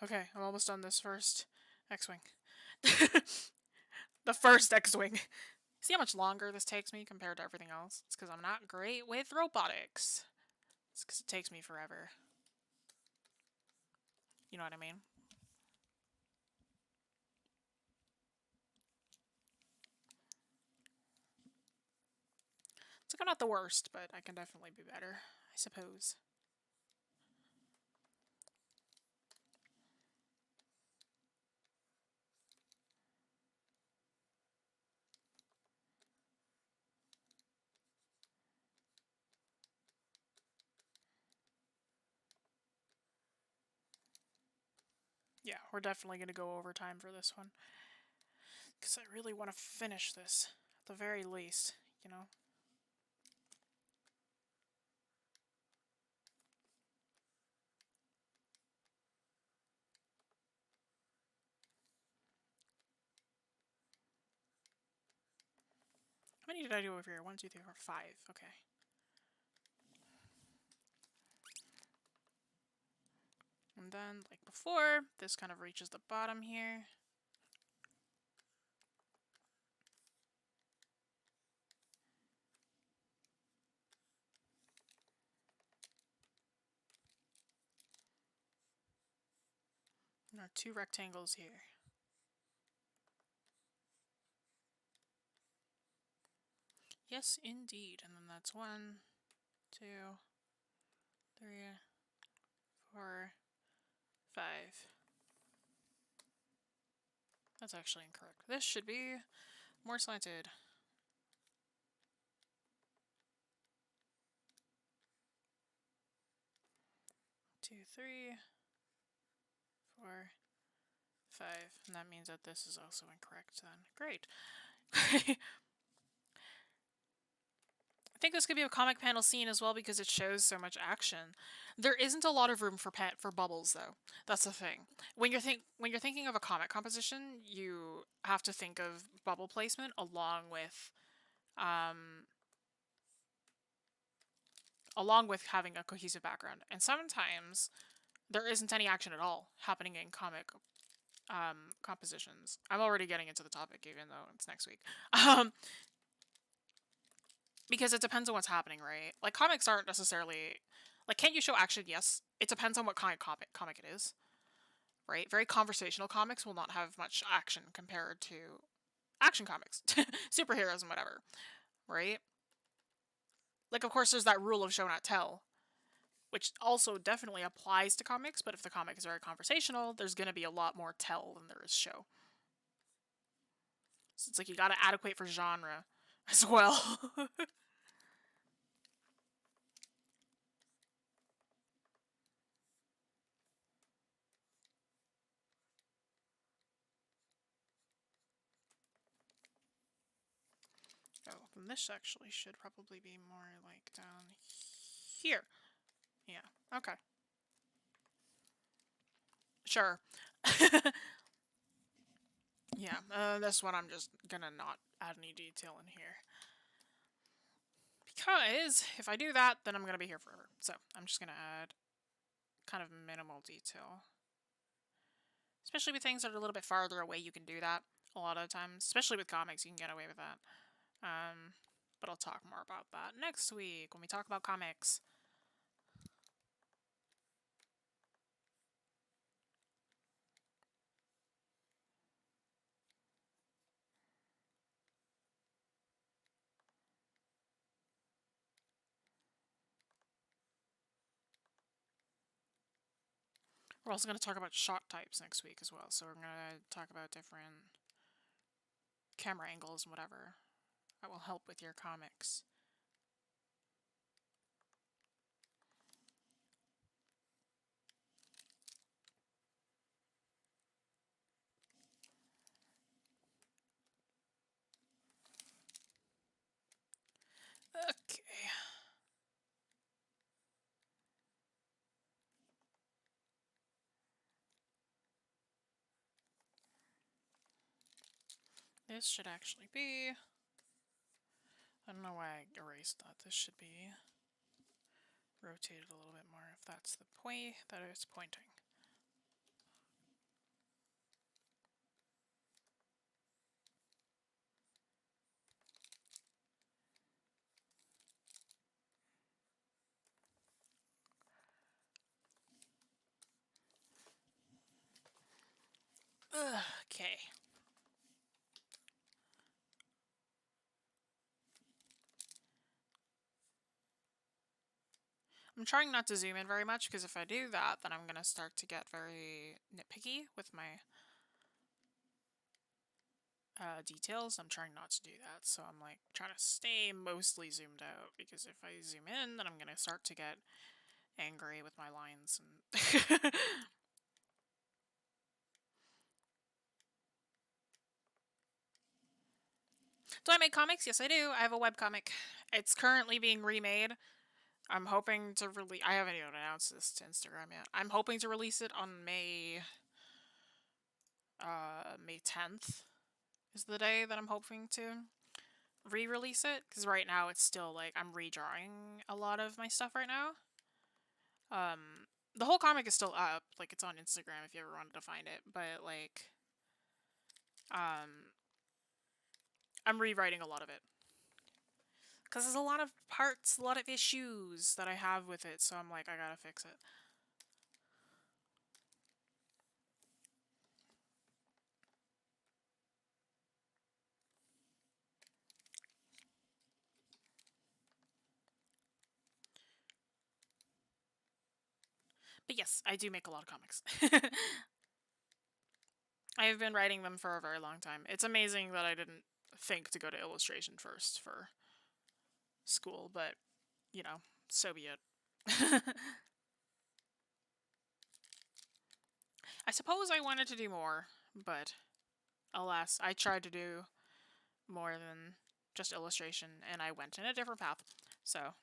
Speaker 1: Okay, I'm almost done this first X-Wing. The first X-Wing. See how much longer this takes me compared to everything else? It's because I'm not great with robotics. It's because it takes me forever. You know what I mean? It's like I'm not the worst, but I can definitely be better, I suppose. Yeah, we're definitely going to go over time for this one. Because I really want to finish this, at the very least, you know? How many did I do over here? 1, 2, 3, 4, 5. Okay. And then, like before, this kind of reaches the bottom here. And our 2 rectangles here. Yes, indeed. And then that's 1, 2, 3, 4, 5. That's actually incorrect. This should be more slanted. 2, 3, 4, 5. And that means that this is also incorrect then. Great. I think this could be a comic panel scene as well because it shows so much action. There isn't a lot of room for bubbles though. That's the thing. When you're thinking of a comic composition, you have to think of bubble placement along with having a cohesive background. And sometimes there isn't any action at all happening in comic compositions. I'm already getting into the topic, even though it's next week. Um, because it depends on what's happening, right? Like comics aren't necessarily like, can you show action? Yes. It depends on what kind of comic it is, right? Very conversational comics will not have much action compared to action comics, superheroes and whatever, right? Like, of course, there's that rule of show not tell, which also definitely applies to comics. But if the comic is very conversational, there's gonna be a lot more tell than there is show. So it's like you gotta adequate for genre as well. Oh, then this actually should probably be more like down here. Yeah, okay. Sure. Yeah, this one I'm just gonna not add any detail in here. Because if I do that, then I'm gonna be here forever. So I'm just gonna add kind of minimal detail. Especially with things that are a little bit farther away, you can do that a lot of times. Especially with comics, you can get away with that. But I'll talk more about that next week when we talk about comics. We're also going to talk about shot types next week as well. So we're going to talk about different camera angles and whatever that will help with your comics. Okay. This should actually be... I don't know why I erased that. This should be rotated a little bit more if that's the point that it's pointing. Okay. I'm trying not to zoom in very much because if I do that, then I'm going to start to get very nitpicky with my details. I'm trying not to do that, so I'm like trying to stay mostly zoomed out because if I zoom in, then I'm going to start to get angry with my lines and Do I make comics? Yes, I do. I have a webcomic. It's currently being remade. I'm hoping to release... I haven't even announced this to Instagram yet. I'm hoping to release it on May 10th is the day that I'm hoping to re-release it. Because right now it's still, like, I'm redrawing a lot of my stuff right now. The whole comic is still up. Like, it's on Instagram if you ever wanted to find it. But, like, I'm rewriting a lot of it. Because there's a lot of parts, a lot of issues that I have with it, so I'm like, I gotta fix it. But yes, I do make a lot of comics. I have been writing them for a very long time. It's amazing that I didn't think to go to illustration first for school, but, you know, so be it. I suppose I wanted to do more, but alas, I tried to do more than just illustration, and I went in a different path. So,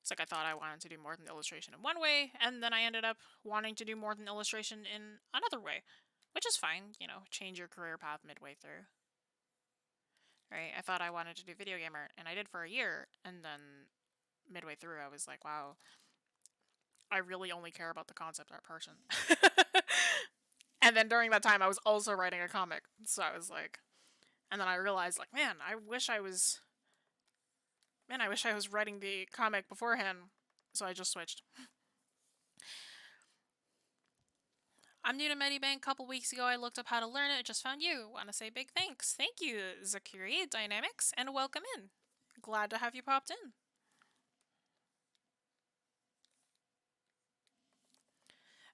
Speaker 1: it's like I thought I wanted to do more than illustration in one way, and then I ended up wanting to do more than illustration in another way, which is fine, you know, change your career path midway through. Right? I thought I wanted to do video game art, and I did for a year, and then midway through I was like, wow, I really only care about the concept art portion. And then during that time, I was also writing a comic. So I was like, and then I realized, like, man, I wish I was writing the comic beforehand. So I just switched. I'm new to MediBang. A couple weeks ago, I looked up how to learn it. I just found you. Want to say big thanks. Thank you, Zakiri Dynamics, and welcome in. Glad to have you popped in.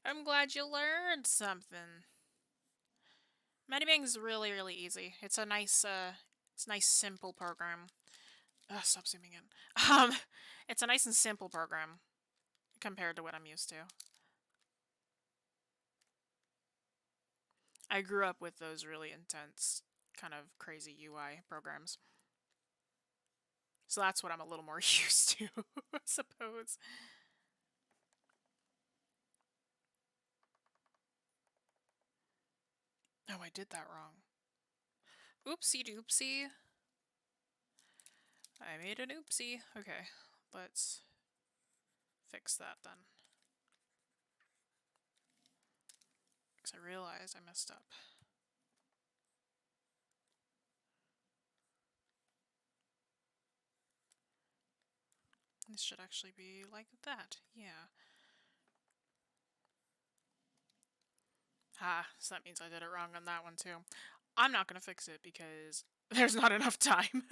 Speaker 1: I'm glad you learned something. MediBang's really, really easy. It's a nice, simple program. Stop zooming in. It's a nice and simple program compared to what I'm used to. I grew up with those really intense, kind of crazy UI programs. So that's what I'm a little more used to, I suppose. Oh, I did that wrong. Oopsie doopsie. I made an oopsie. Okay, let's fix that then. Because I realized I messed up. This should actually be like that. Yeah. So that means I did it wrong on that one too. I'm not going to fix it because there's not enough time.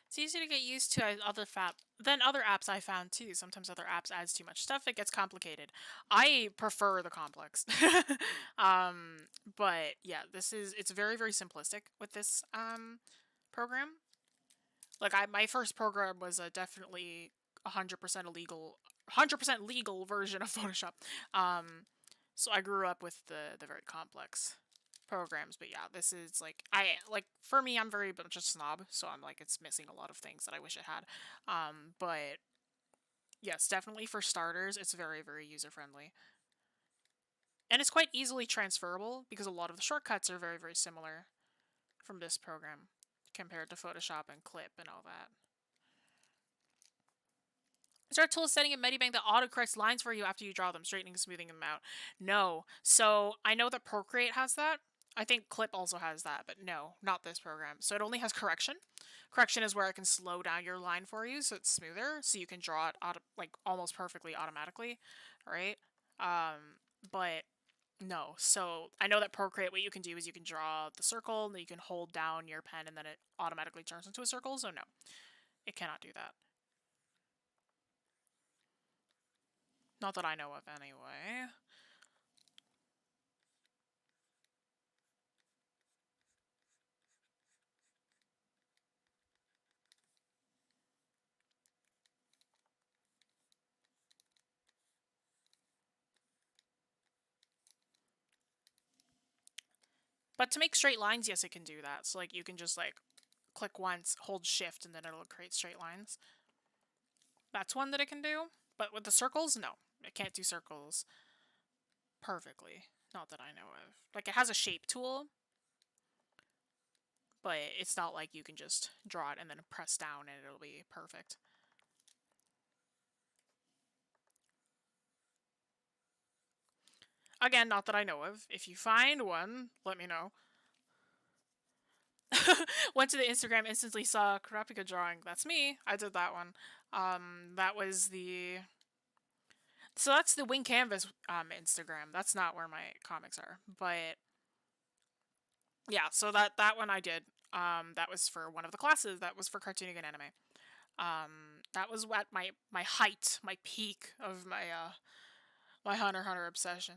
Speaker 1: It's easy to get used to than other apps I found too. Sometimes other apps adds too much stuff. It gets complicated. I prefer the complex. But yeah, it's very, very simplistic with this program. Like my first program was a definitely 100% illegal 100% legal version of Photoshop. So I grew up with the very complex programs, but yeah, this is like for me, I'm very much a snob, so I'm like it's missing a lot of things that I wish it had. But yes, definitely for starters, it's very, very user friendly. And it's quite easily transferable because a lot of the shortcuts are very, very similar from this program compared to Photoshop and Clip and all that. Is there a tool setting in MediBang that autocorrects lines for you after you draw them, straightening and smoothing them out? No. So I know that Procreate has that. I think Clip also has that, but no, not this program. So it only has correction. Correction is where I can slow down your line for you so it's smoother, so you can draw it like almost perfectly automatically, right? But no. So I know that Procreate, what you can do is you can draw the circle, and then you can hold down your pen, and then it automatically turns into a circle. So no, it cannot do that. Not that I know of, anyway. But to make straight lines, yes, it can do that. So, like, you can just, like, click once, hold shift, and then it'll create straight lines. That's one that it can do. But with the circles, no. It can't do circles perfectly. Not that I know of. Like, it has a shape tool, but it's not like you can just draw it and then press down and it'll be perfect. Again, not that I know of. If you find one, let me know. Went to the Instagram, instantly saw Kurapika drawing. That's me. I did that one. That was the. So that's the Wing Canvas Instagram. That's not where my comics are, but yeah. So that one I did. That was for one of the classes. That was for cartooning and anime. That was at my height, my peak of my Hunter x Hunter obsession.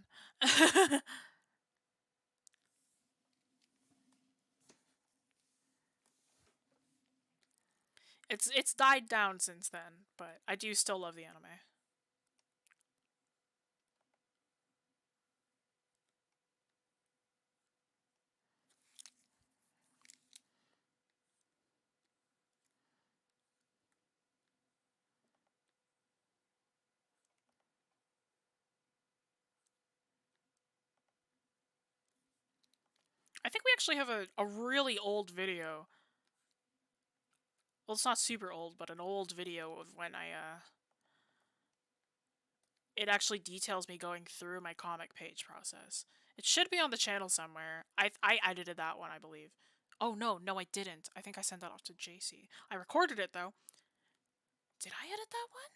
Speaker 1: It's died down since then, but I do still love the anime. think we actually have a really old video. Well, it's not super old, but an old video of when it actually details me going through my comic page process. It should be on the channel somewhere. I edited that one, I believe. Oh, no, I didn't. I think I sent that off to JC. I recorded it, though. Did I edit that one?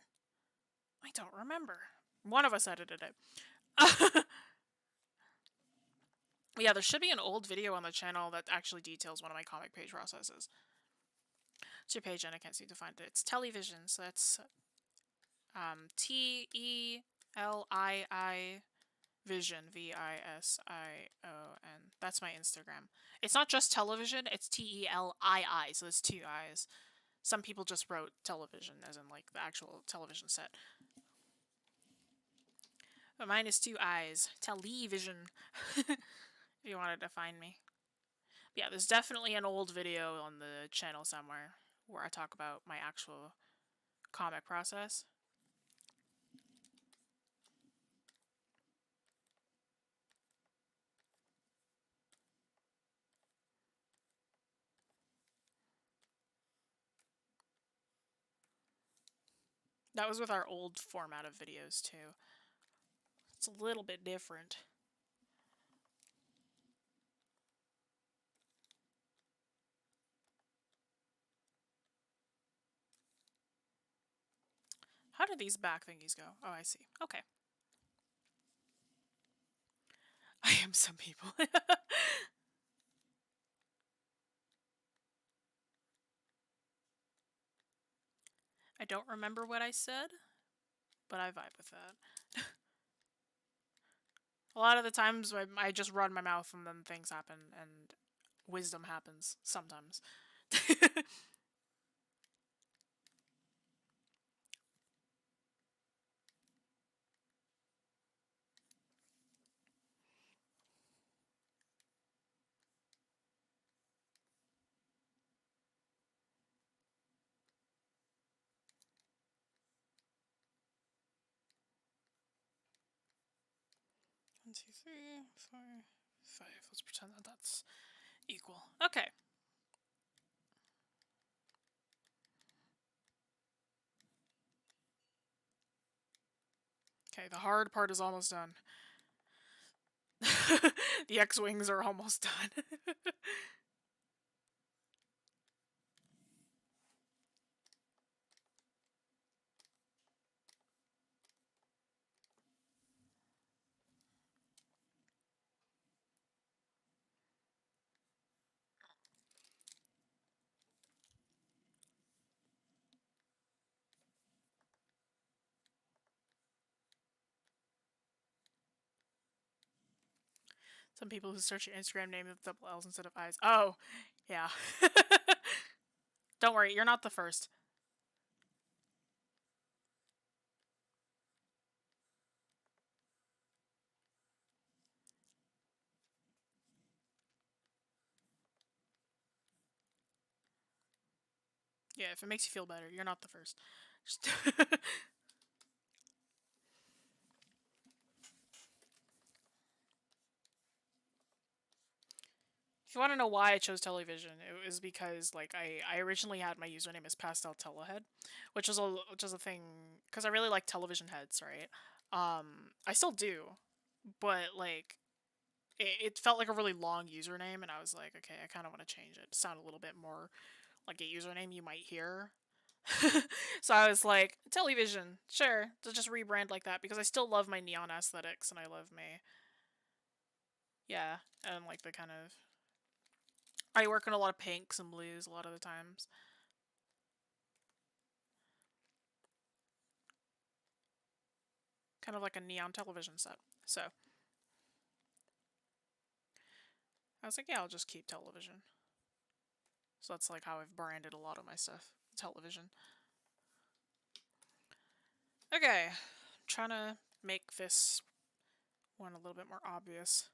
Speaker 1: I don't remember. One of us edited it. Yeah, there should be an old video on the channel that actually details one of my comic page processes. It's your page, and I can't seem to find it. It's television, so that's TELII Vision, VISION. That's my Instagram. It's not just television, it's TELII, so there's two I's. Some people just wrote television, as in like the actual television set. But mine is two I's. Television. If you wanted to find me. But yeah, there's definitely an old video on the channel somewhere where I talk about my actual comic process. That was with our old format of videos too. It's a little bit different. How do these back thingies go? Oh, I see. Okay. I am some people. I don't remember what I said, but I vibe with that. A lot of the times I just run my mouth and then things happen and wisdom happens sometimes. One, two, three, four, five. Let's pretend that that's equal. Okay. Okay, the hard part is almost done. The X-Wings are almost done. Some people who search your Instagram name with double L's instead of I's. Oh, yeah. Don't worry, you're not the first. Yeah, if it makes you feel better, you're not the first. Just If you want to know why I chose television, it was because like I originally had my username as Pastel Telehead, which was a thing because I really like television heads, right? I still do, but like it felt like a really long username, and I was like, okay, I kind of want to change it to sound a little bit more like a username you might hear. So I was like, television, sure, to just rebrand like that because I still love my neon aesthetics and I love my yeah, and like the kind of I work in a lot of pinks and blues a lot of the times. Kind of like a neon television set. So I was like, yeah, I'll just keep television. So that's like how I've branded a lot of my stuff. Television. Okay. I'm trying to make this one a little bit more obvious.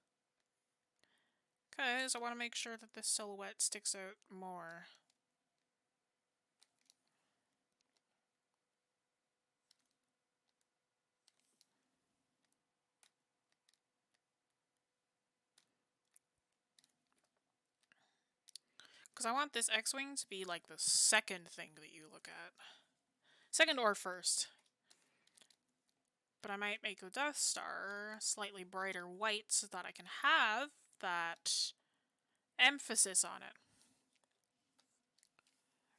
Speaker 1: Because I want to make sure that this silhouette sticks out more. Because I want this X-Wing to be like the second thing that you look at. Second or first. But I might make the Death Star slightly brighter white so that I can have that emphasis on it.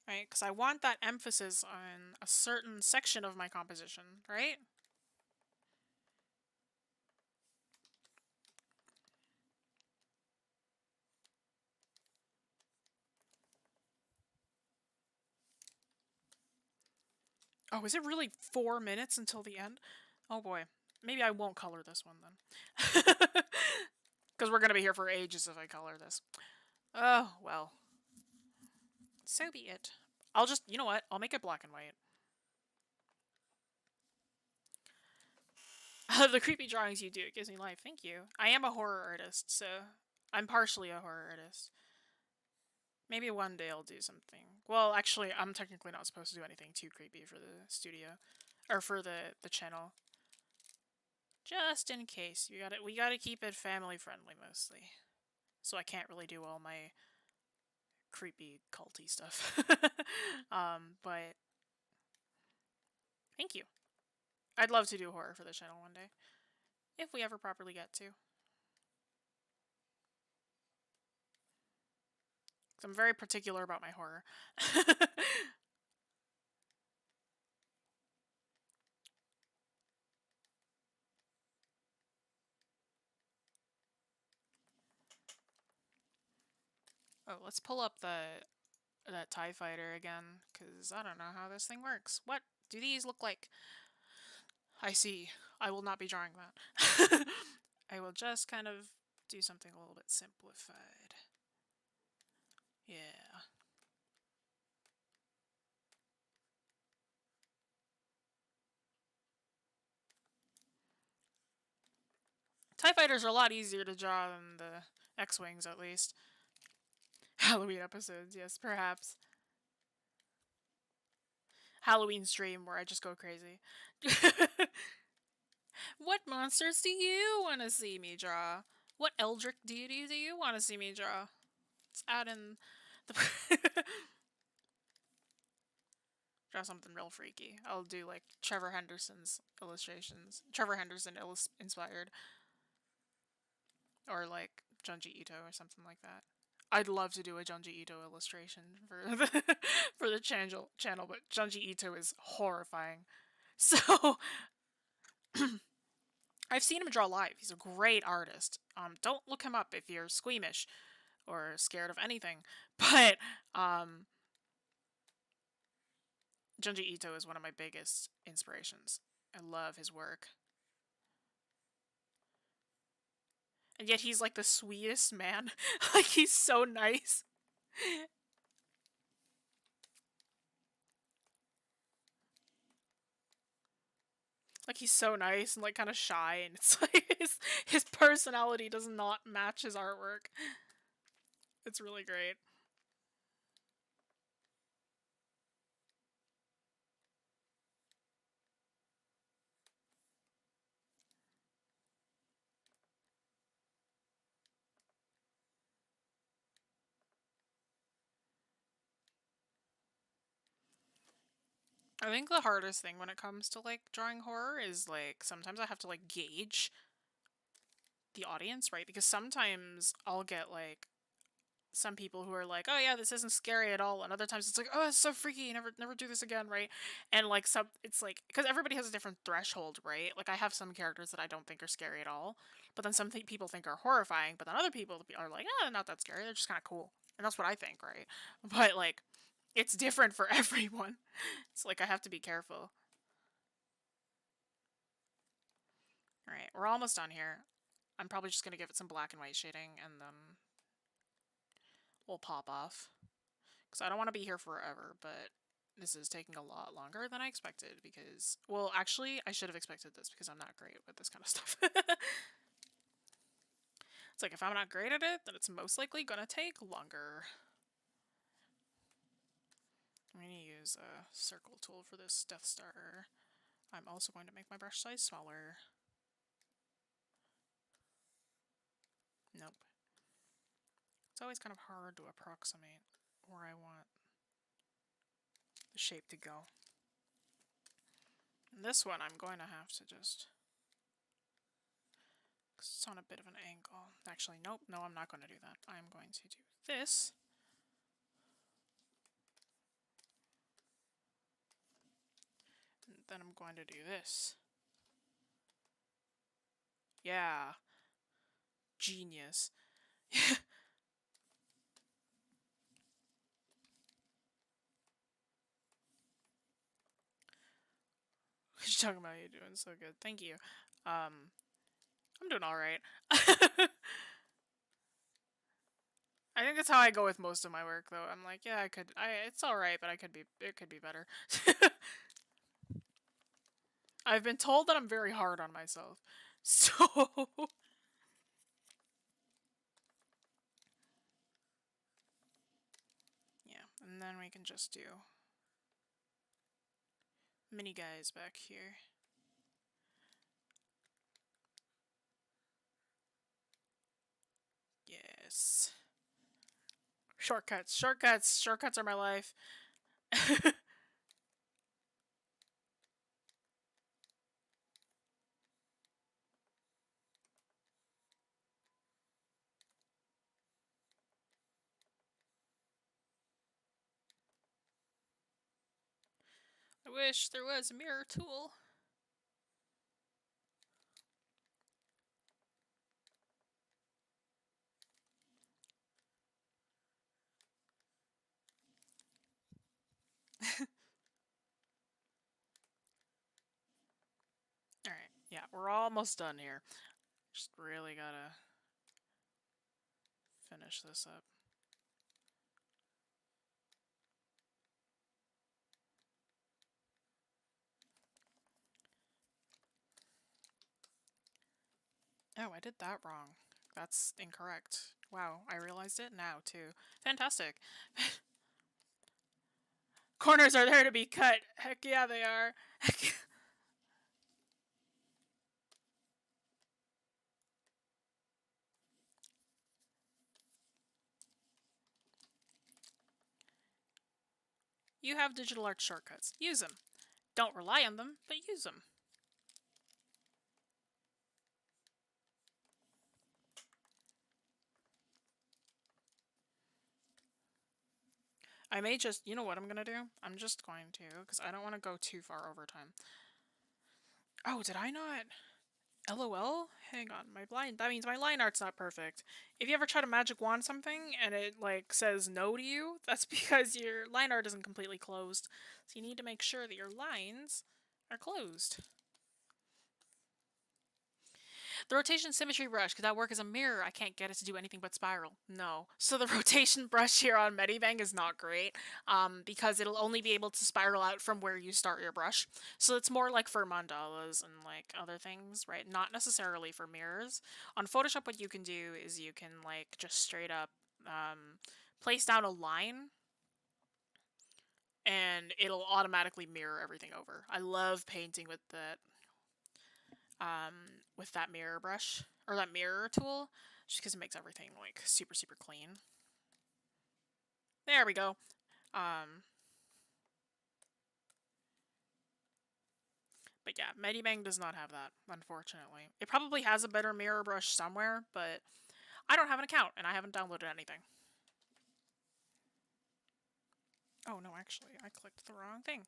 Speaker 1: Right? Because I want that emphasis on a certain section of my composition, right? Oh, is it really 4 minutes until the end? Oh boy. Maybe I won't color this one then. Because we're going to be here for ages if I color this. Oh, well. So be it. I'll just, you know what? I'll make it black and white. The creepy drawings you do, it gives me life. Thank you. I am a horror artist, so I'm partially a horror artist. Maybe one day I'll do something. Well, actually, I'm technically not supposed to do anything too creepy for the studio. Or for the channel. Just in case. We gotta keep it family friendly mostly. So I can't really do all my creepy culty stuff. But thank you. I'd love to do horror for the channel one day. If we ever properly get to. Because I'm very particular about my horror. Oh, let's pull up that TIE fighter again, because I don't know how this thing works. What do these look like? I see. I will not be drawing that. I will just kind of do something a little bit simplified. Yeah. TIE fighters are a lot easier to draw than the X-Wings, at least. Halloween episodes, yes, perhaps. Halloween stream where I just go crazy. What monsters do you want to see me draw? What Eldritch deity do you want to see me draw? Let's add in the... draw something real freaky. I'll do like Trevor Henderson's illustrations. Trevor Henderson inspired. Or like Junji Ito or something like that. I'd love to do a Junji Ito illustration for the for the channel, but Junji Ito is horrifying. So I've seen him draw live. He's a great artist. Don't look him up if you're squeamish or scared of anything. But Junji Ito is one of my biggest inspirations. I love his work. And yet he's like the sweetest man. Like he's so nice. Like he's so nice and like kind of shy, and it's like his personality does not match his artwork. It's really great. I think the hardest thing when it comes to like drawing horror is like sometimes I have to like gauge the audience, right? Because sometimes I'll get like some people who are like, "Oh yeah, this isn't scary at all," and other times it's like, "Oh, it's so freaky, never do this again," right? And like some, it's like because everybody has a different threshold, right? Like I have some characters that I don't think are scary at all, but then some people think are horrifying, but then other people are like, "Ah, not that scary. They're just kind of cool," and that's what I think, right? But like, it's different for everyone. It's like I have to be careful. All right, we're almost done here. I'm probably just gonna give it some black and white shading, and then we'll pop off. Because I don't want to be here forever, but this is taking a lot longer than I expected because, well, actually, I should have expected this because I'm not great with this kind of stuff. It's like if I'm not great at it, then it's most likely going to take longer. I'm going to use a circle tool for this Death Star. I'm also going to make my brush size smaller. Nope. It's always kind of hard to approximate. where I want the shape to go. And this one I'm going to have to just... because it's on a bit of an angle. Actually, nope, no, I'm not going to do that. I'm going to do this. And then I'm going to do this. Yeah. Genius. What you talking about? You're doing so good. Thank you. I'm doing alright. I think that's how I go with most of my work, though. I'm like, yeah, it's alright, but it could be better. I've been told that I'm very hard on myself. So... yeah, and then we can just do mini guys back here. Yes. Shortcuts. Shortcuts. Shortcuts are my life. I wish there was a mirror tool. Alright, yeah, we're almost done here. Just really gotta finish this up. Oh, I did that wrong. That's incorrect. Wow, I realized it now, too. Fantastic. Corners are there to be cut. Heck yeah, they are. You have digital art shortcuts. Use them. Don't rely on them, but use them. I may just, you know what I'm gonna do? I'm just going to, because I don't want to go too far over time. Oh, did I not? LOL? Hang on, that means my line art's not perfect. If you ever try to magic wand something and it, like, says no to you, that's because your line art isn't completely closed. So you need to make sure that your lines are closed. The rotation symmetry brush, could that work as a mirror? I can't get it to do anything but spiral. No. So the rotation brush here on MediBang is not great, because it'll only be able to spiral out from where you start your brush. So it's more like for mandalas and like other things, right? Not necessarily for mirrors. On Photoshop, what you can do is you can like just straight up place down a line and it'll automatically mirror everything over. I love painting with that mirror brush, or that mirror tool, just because it makes everything, like, super, super clean. There we go. But yeah, MediBang does not have that, unfortunately. It probably has a better mirror brush somewhere, but I don't have an account, and I haven't downloaded anything. Oh, no, actually, I clicked the wrong thing.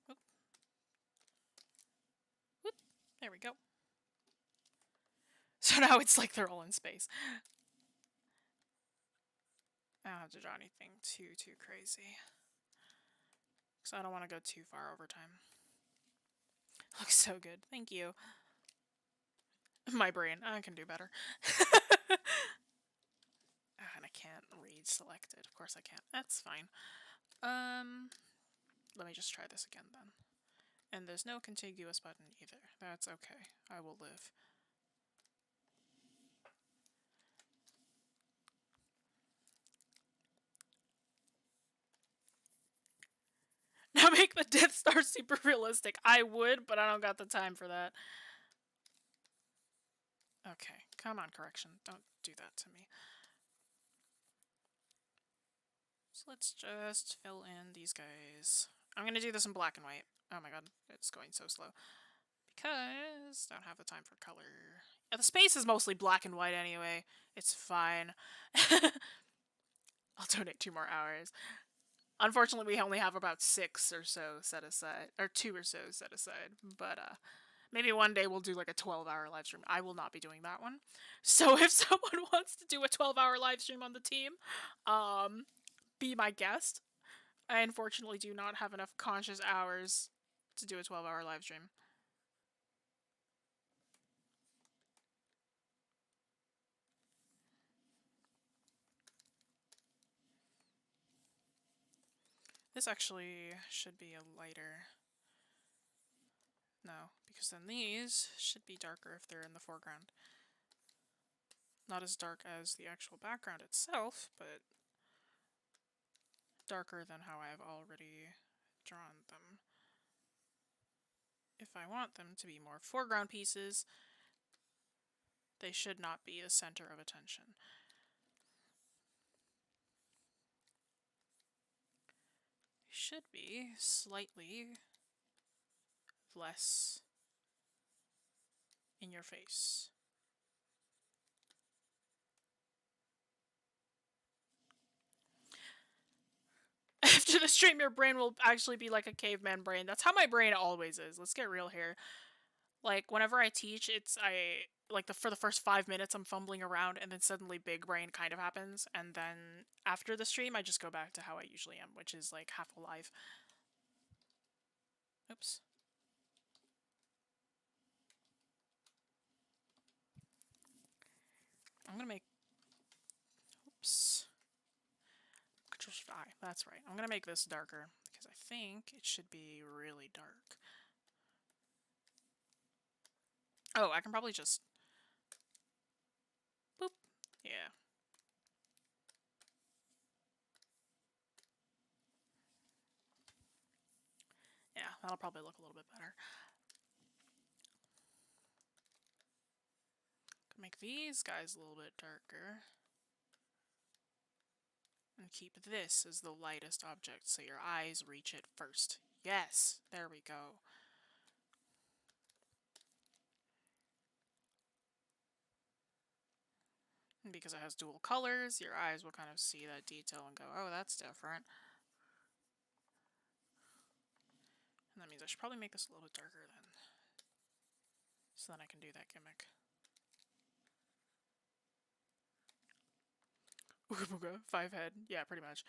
Speaker 1: Whoop. Whoop. There we go. So now it's like they're all in space. I don't have to draw anything too crazy. Because I don't want to go too far over time. Looks so good. Thank you. My brain. I can do better. And I can't read selected. Of course I can't. That's fine. Let me just try this again then. And there's no contiguous button either. That's okay. I will live. Now make the Death Star are super realistic. I would, but I don't got the time for that. Okay, come on, correction. Don't do that to me. So let's just fill in these guys. I'm gonna do this in black and white. Oh my god, it's going so slow. Because I don't have the time for color. Yeah, the space is mostly black and white anyway. It's fine. I'll donate 2 more hours. Unfortunately, we only have about 6 or so set aside, or 2 or so set aside. But maybe one day we'll do like a 12-hour live stream. I will not be doing that one. So if someone wants to do a 12-hour live stream on the team, be my guest. I unfortunately do not have enough conscious hours to do a 12-hour live stream. This actually should be a lighter. No, because then these should be darker if they're in the foreground. Not as dark as the actual background itself, but darker than how I've already drawn them. If I want them to be more foreground pieces, they should not be the center of attention. Should be slightly less in your face. After the stream, your brain will actually be like a caveman brain. That's how my brain always is. Let's get real here. Like, whenever I teach, for the first 5 minutes, I'm fumbling around, and then suddenly big brain kind of happens, and then after the stream, I just go back to how I usually am, which is, like, half alive. Oops. I'm gonna make... Oops. Control-Shift-I. That's right. I'm gonna make this darker, because I think it should be really dark. Oh, I can probably just... Boop. Yeah. Yeah, that'll probably look a little bit better. Make these guys a little bit darker. And keep this as the lightest object so your eyes reach it first. Yes, there we go. And because it has dual colors, your eyes will kind of see that detail and go, oh, that's different. And that means I should probably make this a little bit darker then. So then I can do that gimmick. Ooga booga, 5 head. Yeah, pretty much.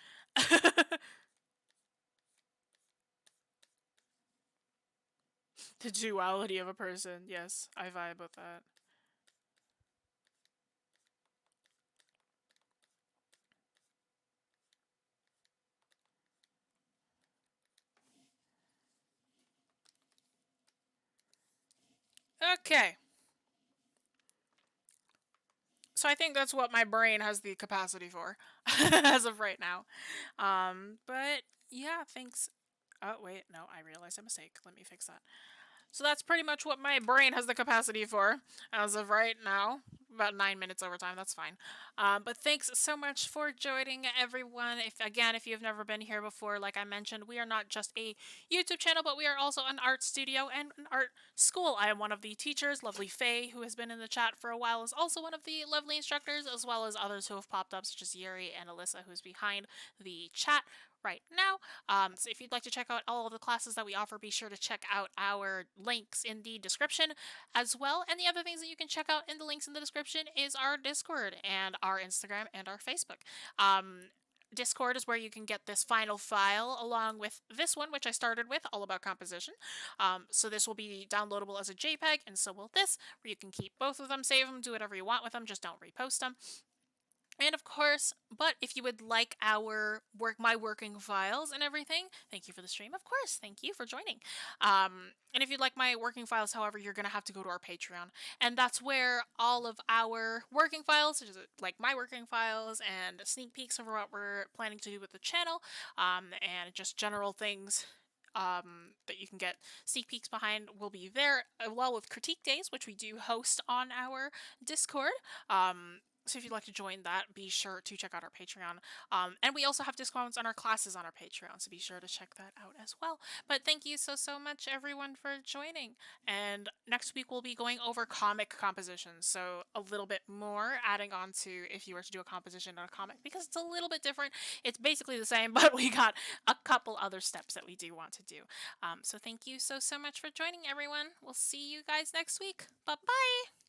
Speaker 1: The duality of a person. Yes, I vibe with that. Okay. So I think that's what my brain has the capacity for as of right now. But yeah, thanks. Oh, wait, no, I realized a mistake. Let me fix that. So that's pretty much what my brain has the capacity for as of right now. About 9 minutes overtime, that's fine. But thanks so much for joining, everyone. If you've never been here before, like I mentioned, we are not just a YouTube channel, but we are also an art studio and an art school. I am one of the teachers. Lovely Faye, who has been in the chat for a while, is also one of the lovely instructors, as well as others who have popped up, such as Yuri and Alyssa, who's behind the chat right now. So if you'd like to check out all of the classes that we offer, be sure to check out our links in the description as well. And the other things that you can check out in the links in the description is our Discord and our Instagram and our Facebook. Discord is where you can get this final file along with this one, which I started with, all about composition. So this will be downloadable as a JPEG, and so will this, where you can keep both of them, save them, do whatever you want with them, just don't repost them. And of course, but if you would like my working files and everything, thank you for the stream. Of course, thank you for joining. And if you'd like my working files, however, you're gonna have to go to our Patreon, and that's where all of our working files, such as like my working files and sneak peeks over what we're planning to do with the channel, and just general things that you can get sneak peeks behind will be there, well with critique days, which we do host on our Discord. So if you'd like to join that, be sure to check out our Patreon. And we also have discounts on our classes on our Patreon, so be sure to check that out as well. But thank you so much, everyone, for joining. And next week we'll be going over comic compositions, so a little bit more adding on to if you were to do a composition on a comic, because it's a little bit different. It's basically the same, but we got a couple other steps that we do want to do. So thank you so much for joining, everyone. We'll see you guys next week. Bye bye.